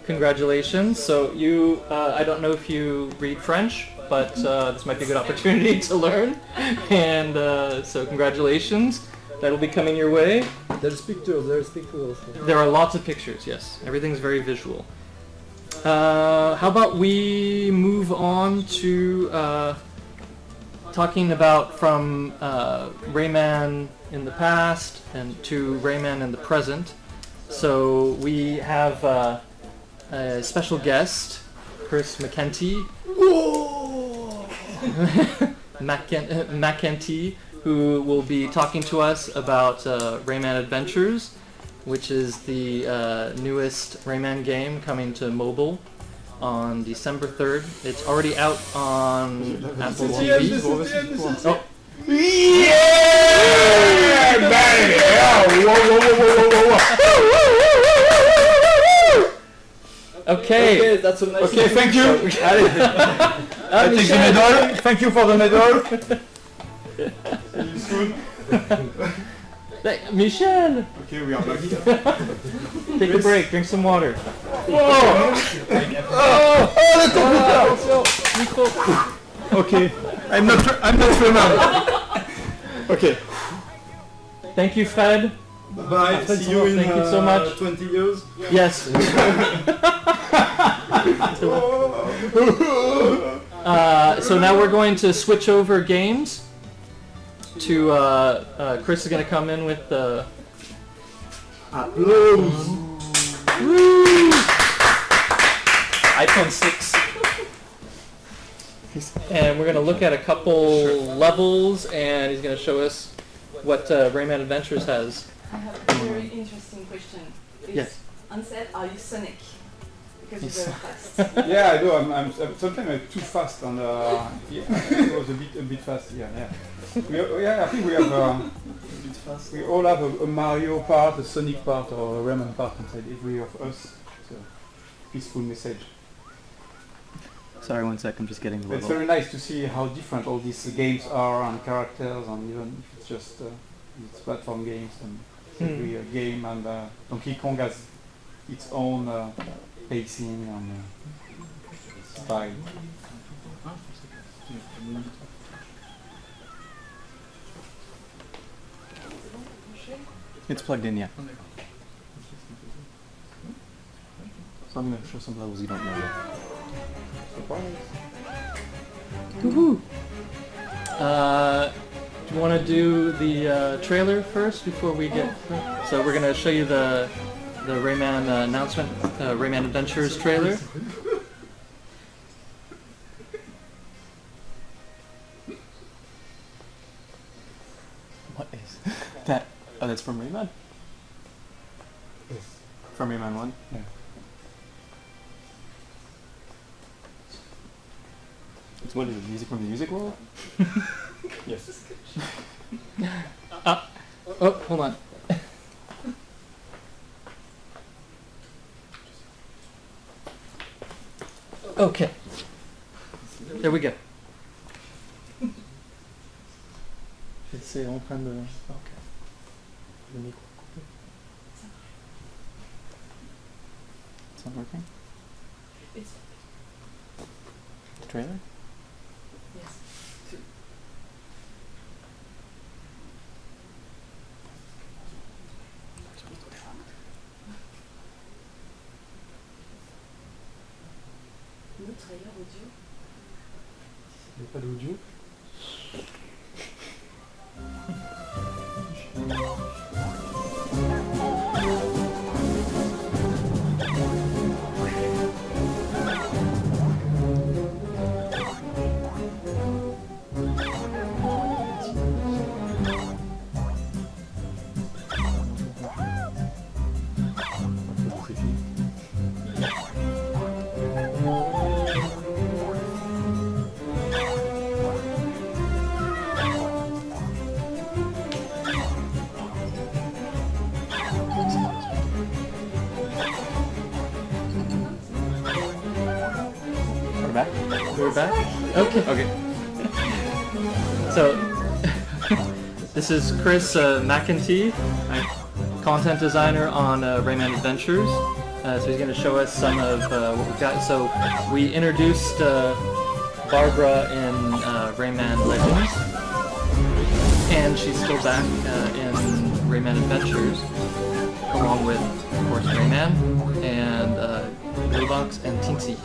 Congratulations. So you, I don't know if you read French, but this might be a good opportunity to learn. And so congratulations. That'll be coming your way. There's pictures also. There are lots of pictures. Yes, everything's very visual. How about we move on to talking about from Rayman in the past and to Rayman in the present. So we have a special guest, Chris McEntee, McEntee, who will be talking to us about Rayman Adventures, which is the newest Rayman game coming to mobile on December 3rd. It's already out on Apple TV. Oh. Yeah, baby! Okay. That's a nice. Okay, thank you. Allez. I take the medal. Thank you for the medal. See you soon. Michel! Okay, we are back. Take a break, drink some water. Okay, I'm not Rayman. Okay. Thank you, Fred. Bye. See you in Thank you so much. 20 years. Yes. So now we're going to switch over games. To Chris is going to come in with the iPhone 6. and we're going to look at a couple levels, and he's going to show us what Rayman Adventures has. I have a very interesting question. Yes. Ancel, are you Sonic? Because Yes. you're very fast. Yeah, I do. I'm sometimes I'm too fast and yeah, it was a bit fast. Yeah. I think we have we all have a Mario part, a Sonic part, or a Rayman part inside every of us. So peaceful message. Sorry, 1 sec, I'm just getting the But it's level. very nice to see how different all these games are and characters, and even if it's just it's platform games and every game, and Donkey Kong has its own pacing and style. It's plugged in, yeah. So I'm going to show some levels you don't know yet. Woohoo! Do you want to do the trailer first before we get? So we're gonna show you the Rayman announcement, Rayman Adventures trailer. What is that? Oh, that's from Rayman? Yes. From Rayman 1? Yeah. It's what is it, music from the music world? Yes. Oh, hold on. Okay. There we go. C'est en train de... Okay. Le micro. It's not working? It's The trailer? yes. Le trailer audio. Il n'y a pas d'audio. you're back? Okay. Okay. So, this is Chris McEntee, content designer on Rayman Adventures. So he's going to show us some of what we've got. So we introduced Barbara in Rayman Legends, and she's still back in Rayman Adventures, along with, of course, Rayman and Beatbox and Teensy.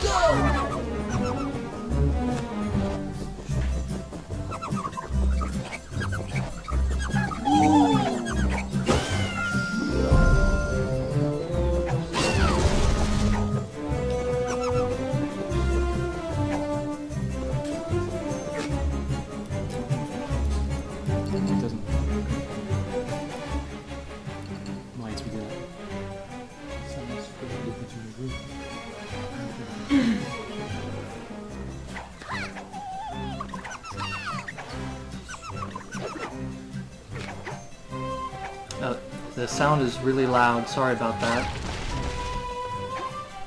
The sound is really loud, sorry about that.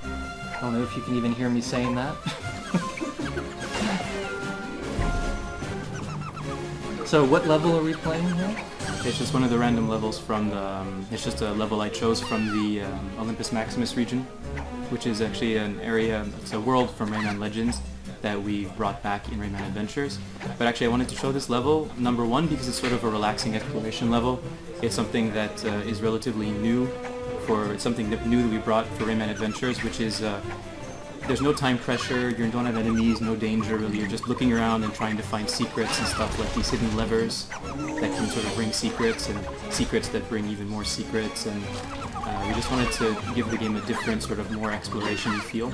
I don't know if you can even hear me saying that. So what level are we playing here? It's just one of the random levels from the, it's just a level I chose from the Olympus Maximus region, which is actually an area, it's a world from Rayman Legends that we brought back in Rayman Adventures. But actually I wanted to show this level, number one, because it's sort of a relaxing exploration level. It's something that is relatively new it's something new that we brought for Rayman Adventures, which is there's no time pressure, you don't have enemies, no danger really, you're just looking around and trying to find secrets and stuff like these hidden levers that can sort of bring secrets and secrets that bring even more secrets, and we just wanted to give the game a different sort of more exploration feel.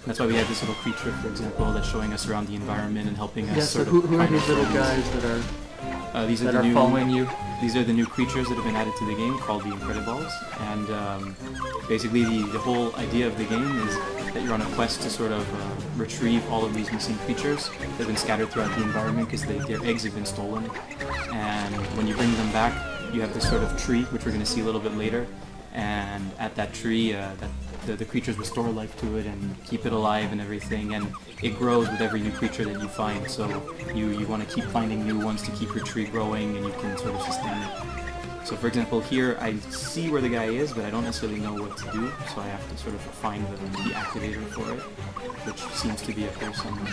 That's why we have this little creature, for example, that's showing us around the environment and helping us So sort who of are find these our little souls. guys that are These are following you? These are the new creatures that have been added to the game called the Incredibles, and basically the whole idea of the game is that you're on a quest to sort of retrieve all of these missing creatures that have been scattered throughout the environment because their eggs have been stolen, and when you bring them back you have this sort of tree, which we're going to see a little bit later, and at that tree the creatures restore life to it and keep it alive and everything, and it grows with every new creature that you find, so you want to keep finding new ones to keep your tree growing and you can sort of sustain it. So for example here I see where the guy is, but I don't necessarily know what to do, so I have to sort of find the activator for it, which seems to be up there somewhere.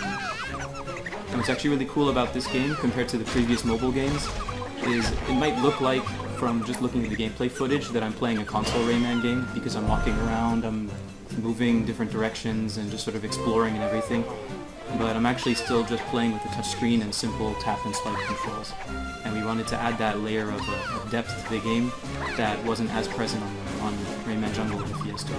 And what's actually really cool about this game compared to the previous mobile games is it might look like, from just looking at the gameplay footage, that I'm playing a console Rayman game because I'm walking around, I'm moving different directions and just sort of exploring and everything. But I'm actually still just playing with the touchscreen and simple tap and swipe controls. And we wanted to add that layer of depth to the game that wasn't as present on Rayman Jungle and Fiesta.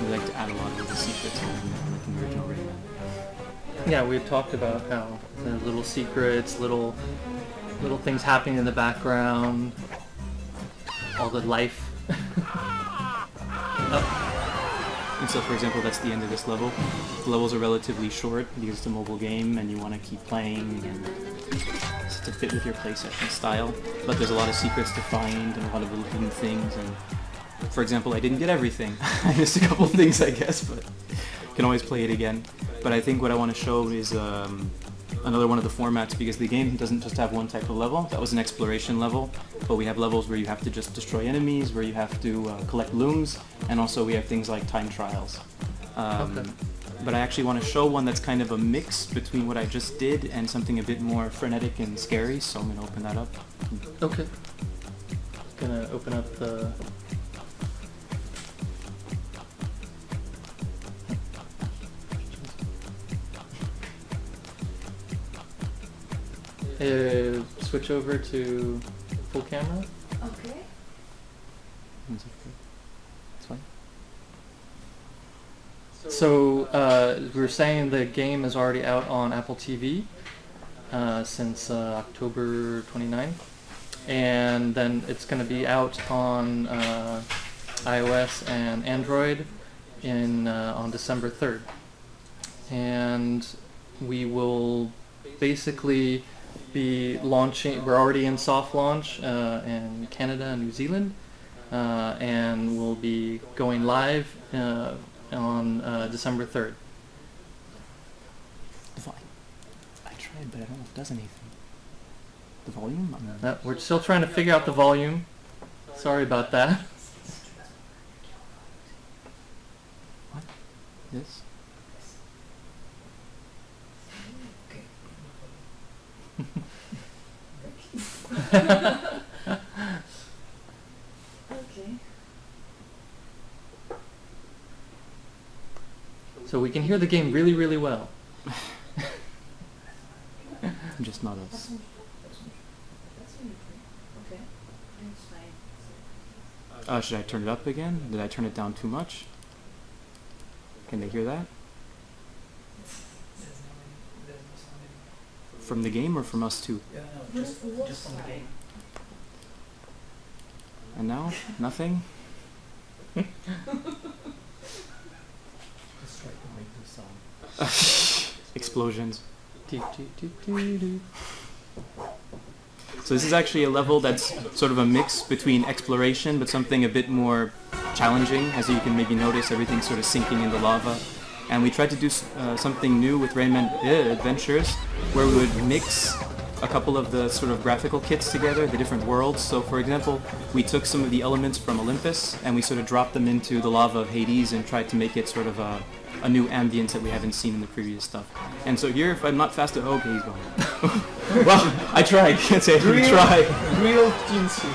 We like to add a lot of the secrets in the original Rayman. Yeah, we've talked about how there's little secrets, little things happening in the background, all the life. And so, for example, that's the end of this level. The levels are relatively short because it's a mobile game and you want to keep playing and to fit with your play session style. But there's a lot of secrets to find and a lot of little hidden things. And for example, I didn't get everything. I missed a couple things, I guess, but can always play it again. But I think what I want to show is another one of the formats, because the game doesn't just have one type of level. That was an exploration level, but we have levels where you have to just destroy enemies, where you have to collect looms, and also we have things like time trials. Okay. But I actually want to show one that's kind of a mix between what I just did and something a bit more frenetic and scary, so I'm going to open that up. Okay. Gonna open up the... switch over to full camera. Okay. It's fine. So we were saying the game is already out on Apple TV since October 29th, and then it's going to be out on iOS and Android on December 3rd. And we will basically be launching, we're already in soft launch in Canada and New Zealand, and we'll be going live on December 3rd. head, but I don't know if it does anything. The volume? We're still trying to figure out the volume. Sorry about that. What? This? Okay. So we can hear the game really, really well. Just not us. That's really cool. Okay. It's fine. Should I turn it up again? Did I turn it down too much? Can they hear that? From the game or from us too? Just from the game. And now? Nothing? Explosions. So this is actually a level that's sort of a mix between exploration but something a bit more challenging. As you can maybe notice, everything's sort of sinking in the lava. And we tried to do something new with Rayman Adventures, where we would mix a couple of the sort of graphical kits together, the different worlds. So for example, we took some of the elements from Olympus and we sort of dropped them into the lava of Hades and tried to make it sort of a new ambience that we haven't seen in the previous stuff. And so here, if I'm not fast enough, okay, he's gone. Well, I tried. Can't say I didn't try. Real teensy.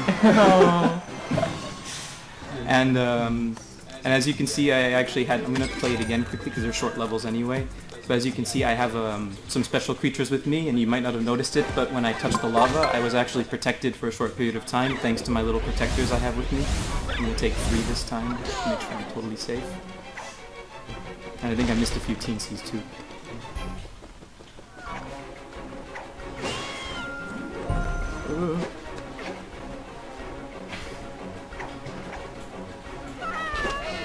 And as you can see, I actually had, I'm going to play it again quickly because they're short levels anyway. But as you can see, I have some special creatures with me, and you might not have noticed it, but when I touched the lava, I was actually protected for a short period of time thanks to my little protectors I have with me. I'm going to take 3 this time to make sure I'm totally safe. And I think I missed a few teensies too.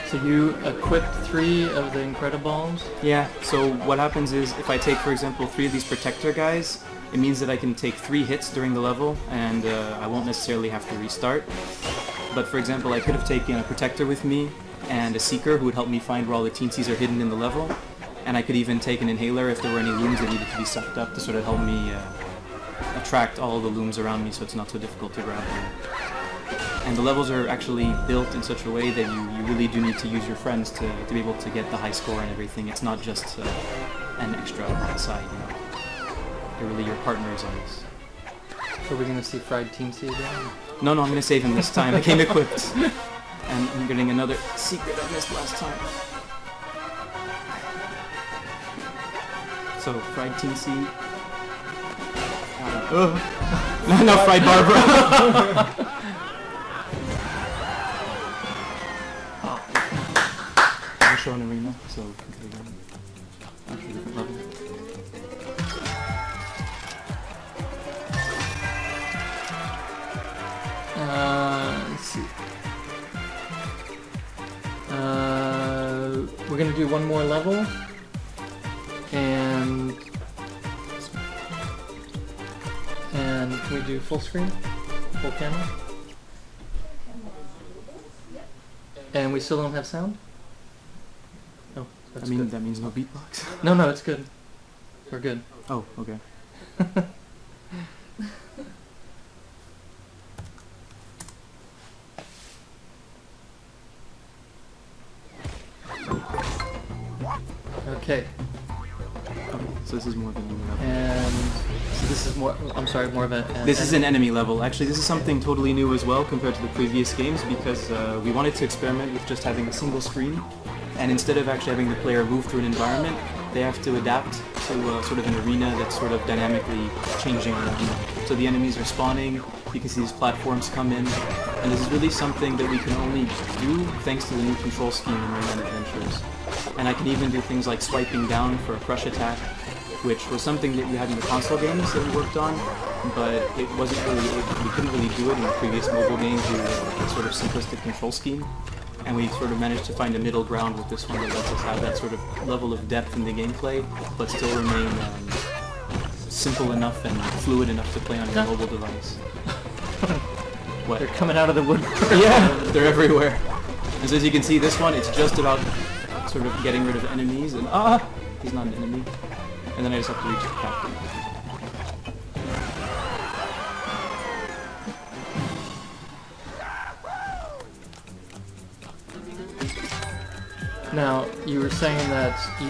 So you equipped 3 of the Incrediballs? Yeah, so what happens is if I take, for example, 3 of these protector guys, it means that I can take 3 hits during the level and I won't necessarily have to restart. But for example, I could have taken a protector with me and a seeker who would help me find where all the teensies are hidden in the level. And I could even take an inhaler if there were any looms that needed to be sucked up to sort of help me attract all the looms around me so it's not so difficult to grab them. And the levels are actually built in such a way that you really do need to use your friends to be able to get the high score and everything. It's not just an extra on the side, you know. They're really your partners on this. So we're going to see Fried Teensy again? No, I'm going to save him this time. I came equipped. And I'm getting another secret I missed last time. So, Fried Teensy. No, Fried Barbara. I'm showing Arena, so we can go again. Actually, different level. Let's see. We're gonna do one more level, and can we do full screen, full camera? And we still don't have sound? Oh, that's good. That means no beatbox. No, it's good. We're good. Oh, okay. Okay. So this is more of an enemy level. And so this is more. I'm sorry, more of a. This is an enemy level. Actually, this is something totally new as well compared to the previous games because we wanted to experiment with just having a single screen, and instead of actually having the player move through an environment, they have to adapt to sort of an arena that's sort of dynamically changing around them. So the enemies are spawning. You can see these platforms come in, and this is really something that we can only do thanks to the new control scheme in Rayman Adventures. And I can even do things like swiping down for a crush attack, which was something that we had in the console games that we worked on, but it wasn't really, we couldn't really do it in the previous mobile games due to the sort of simplistic control scheme. And we sort of managed to find a middle ground with this one that lets us have that sort of level of depth in the gameplay, but still remain simple enough and fluid enough to play on your mobile device. What? They're coming out of the woodwork. Yeah, they're everywhere. And so as you can see, this one, it's just about sort of getting rid of enemies, and he's not an enemy. And then I just have to reach the captain. Now, you were saying that you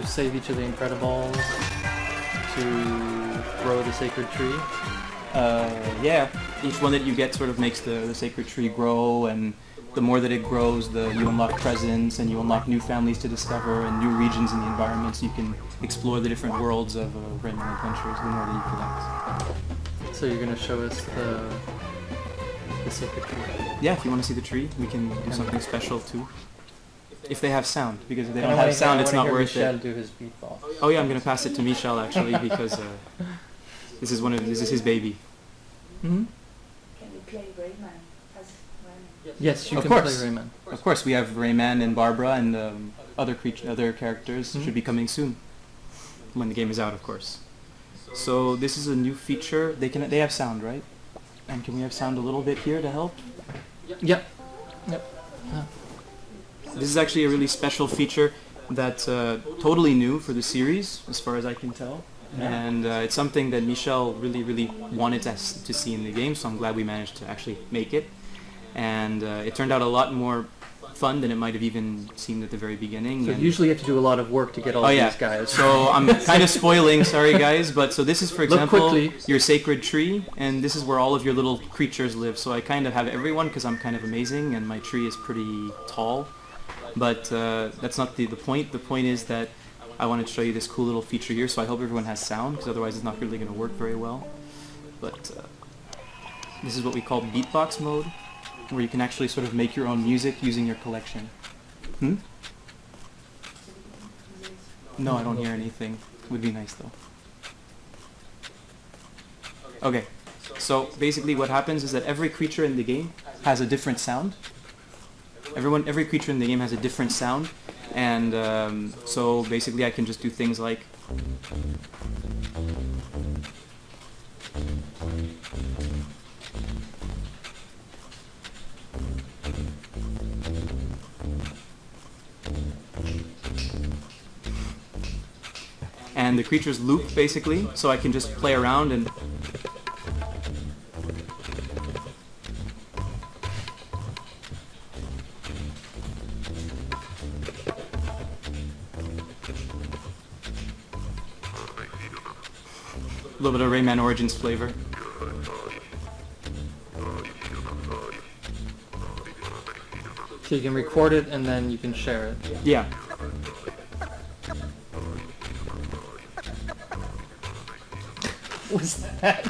save each of the Incredibles to grow the sacred tree. Yeah, each one that you get sort of makes the sacred tree grow, and the more that it grows, you unlock presents, and you unlock new families to discover, and new regions in the environment, so you can explore the different worlds of Rayman Adventures the more that you collect. So you're going to show us the sacred tree. Yeah, if you want to see the tree, we can do something special too. If they have sound, because if they And don't I wanna have sound, hear- it's I not wanna hear worth Michel it. do his beatbox. Oh yeah, I'm gonna pass it to Michel actually because this is his baby. Hmm? Can we play Rayman as Rayman? Yes, you Of can course. play Rayman. Of course, we have Rayman and Barbara and other characters Mhm. should be coming soon when the game is out, of course. So this is a new feature. They have sound, right? And can we have sound a little bit here to help? Yep. This is actually a really special feature that's totally new for the series, as far as I can tell. And it's something that Michel really wanted to see in the game, so I'm glad we managed to actually make it. And it turned out a lot more fun than it might have even seemed at the very beginning. So And- usually you have to do a lot of work to get all Oh of yeah, these guys. so I'm kind of spoiling, sorry guys, but so this is, for Look example, quickly. your sacred tree, and this is where all of your little creatures live. So I kind of have everyone because I'm kind of amazing, and my tree is pretty tall. But that's not the point. The point is that I wanted to show you this cool little feature here, so I hope everyone has sound, because otherwise it's not really going to work very well. But this is what we call Beatbox mode, where you can actually sort of make your own music using your collection. Hmm? No, I don't hear anything. Would be nice though. Okay, so basically what happens is that every creature in the game has a different sound. Every creature in the game has a different sound, and so basically I can just do things like and the creatures loop basically, so I can just play around and a little bit of Rayman Origins flavor. So you can record it and then you can share it. Yeah. What's that?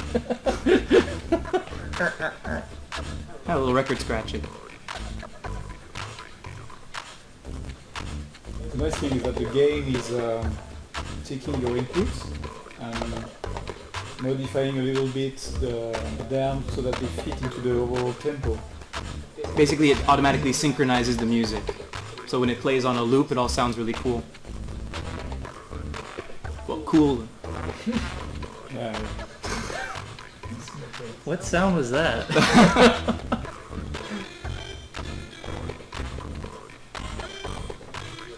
Had a little record scratching. The nice thing is that the game is taking your inputs and modifying a little bit them so that they fit into the overall tempo. Basically it automatically synchronizes the music. So when it plays on a loop, it all sounds really cool. Well, cool. Yeah. What sound was that?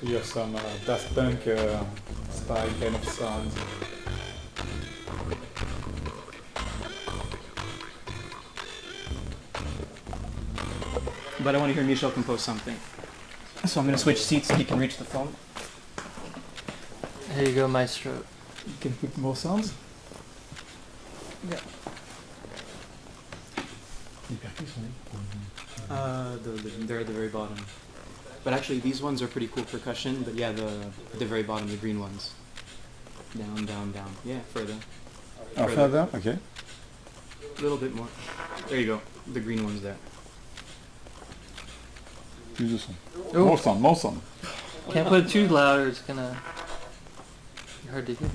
You have some Daft Punk style kind of sounds. But I want to hear Michel compose something. So I'm going to switch seats so he can reach the phone. Here you go, Maestro. You can put more sounds. Yeah. They're at the very bottom. But actually, these ones are pretty cool percussion. But yeah, at the very bottom, the green ones. Down, down, down. Yeah, further. Oh, further? Okay. A little bit more. There you go. The green one's there. Use this one. Oh. More sound, more sound. Can't put it too loud or it's gonna be hard to hear.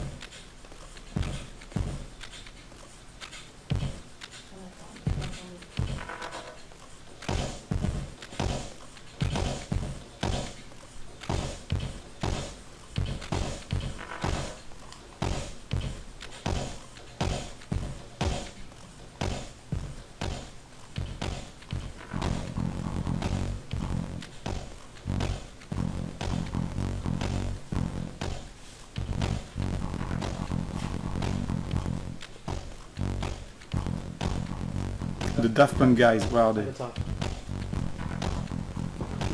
The Daft Punk guys, where are they? At the top.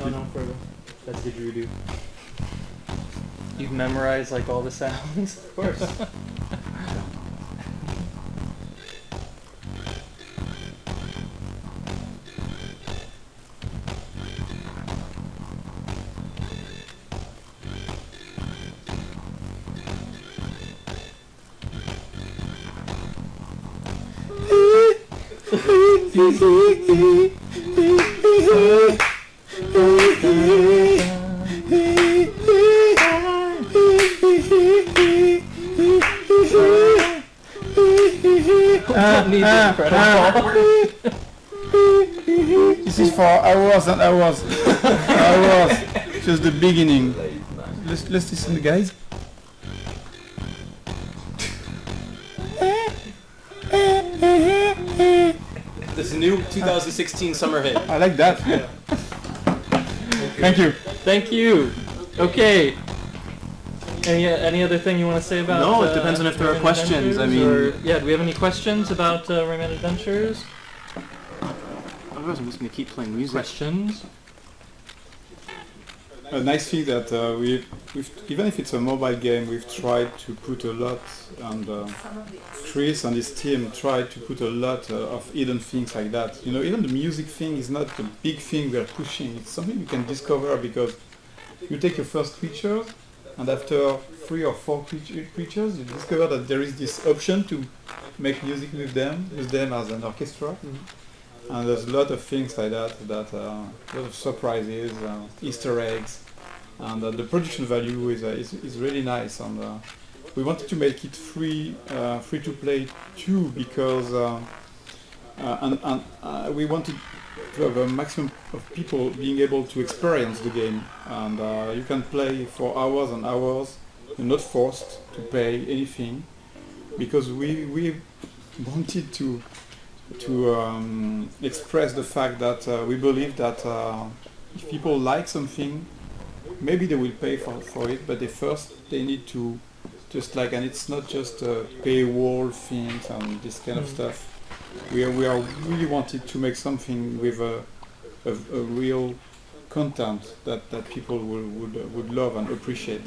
No, further. That's didgeridoo. you've memorized like all the sounds. Of course. Need the incredible. This is for hours and hours. Hours. Just the beginning. Let's listen, guys. This new 2016 summer hit. I like that. Thank you. Thank you. Okay. Any other thing you want to say about? No, it depends on if there are Rayman questions. I Adventures, mean- or, yeah. Do we have any questions about Rayman Adventures? Otherwise, I'm just gonna keep playing music. Questions? A nice thing that we've even if it's a mobile game, we've tried to put a lot, and Chris and his team tried to put a lot of hidden things like that. You know, even the music thing is not the big thing we're pushing. It's something you can discover because you take your first creature, and after 3 or 4 creatures, you discover that there is this option to make music with them, use them as an orchestra. And there's a lot of things like that, a lot of surprises, Easter eggs, and the production value is really nice. And we wanted to make it free to play too, because we wanted to have a maximum of people being able to experience the game. And you can play for hours and hours. You're not forced to pay anything, because we wanted to express the fact that we believe that if people like something, maybe they will pay for it, but they need to just like, and it's not just paywall things and this kind of stuff. We are really wanted to make something with a real content that people would love and appreciate.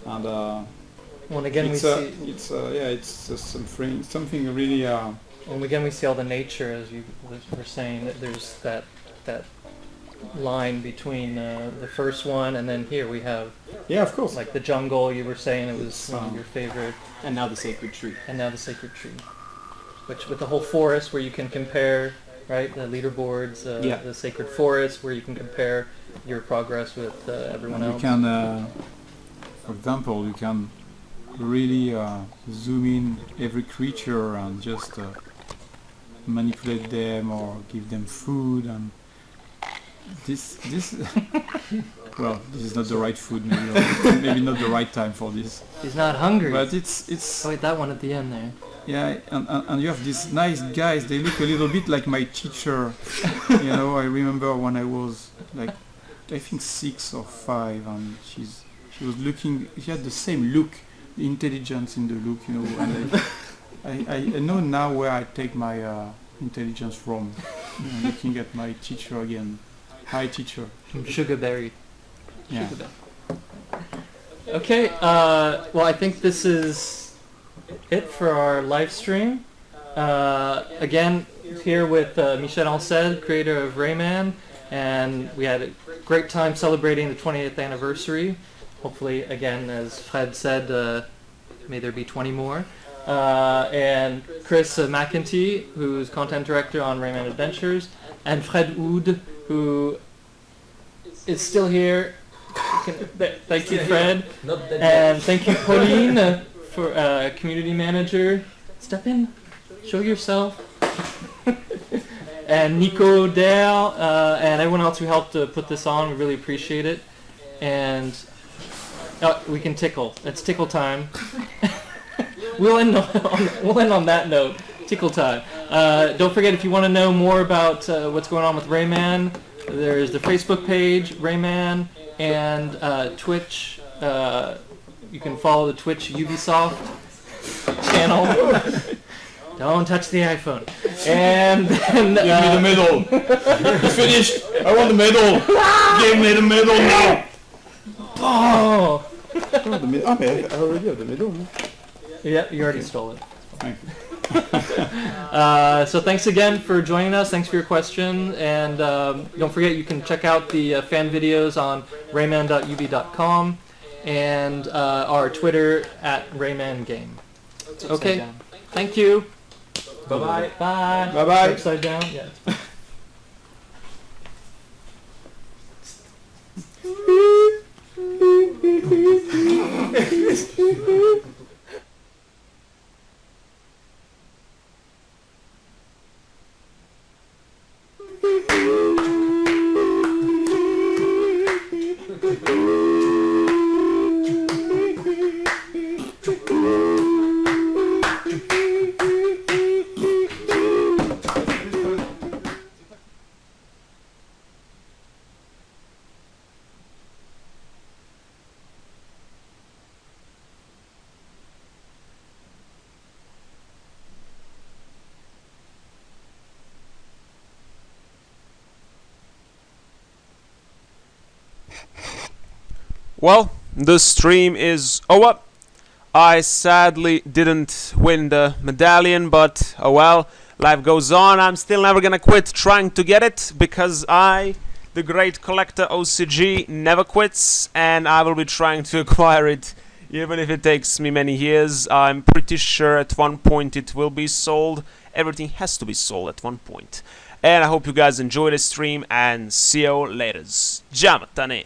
And Well, again, it's something really. And again, we see all the nature, as you were saying, that there's that line between the first one, and then here we have, Yeah, of course. like the jungle. You were saying it was one of your favorite, And now the sacred tree. and now the sacred tree, which with the whole forest where you can compare, right, the leaderboards, Yeah. the sacred forest where you can compare your progress with everyone You else. can, for example, you can really zoom in every creature and just manipulate them or give them food, and this well, this is not the right food, maybe, or maybe not the right time for this, He's not hungry. but it's Oh wait, that one at the end there. yeah, and you have these nice guys. They look a little bit like my teacher. You know, I remember when I was like, I think 6 or 5, and she was looking. She had the same look, the intelligence in the look, you know. And I know now where I take my intelligence from. You know, looking at my teacher again. Hi, teacher. Sugarberry. Yeah. Okay, well, I think this is it for our live stream. Again, here with Michel Ancel, creator of Rayman, and we had a great time celebrating the 20th anniversary. Hopefully, again, as Fred said, may there be 20 more. And Chris McEntee, who's content director on Rayman Adventures, and Fred Oud, who is still here. Thank you, Fred. And thank you, Pauline, for community manager. Step in, show yourself. And Nico Dale, and everyone else who helped put this on. We really appreciate it. And we can tickle. It's tickle time. We'll end on that note. Tickle time. Don't forget, if you want to know more about what's going on with Rayman, there's the Facebook page, Rayman, and Twitch. You can follow the Twitch Ubisoft channel. Don't touch the iPhone. And then, Give me the medal. It's finished. I want the medal. Give me the medal now. oh. I already have the medal. No? Yeah, you already stole it. Thank you. So thanks again for joining us. Thanks for your question. And don't forget, you can check out the fan videos on rayman.ub.com and our Twitter at RaymanGame. Okay. Thank you. Bye-bye. Bye. Bye-bye. Upside down. Yeah. Well, the stream is over. I sadly didn't win the medallion, but oh well, life goes on. I'm still never gonna quit trying to get it, because I, the great collector OCG, never quits, and I will be trying to acquire it, even if it takes me many years. I'm pretty sure at one point it will be sold. Everything has to be sold at one point. And I hope you guys enjoy the stream, and see you later. Jamatane.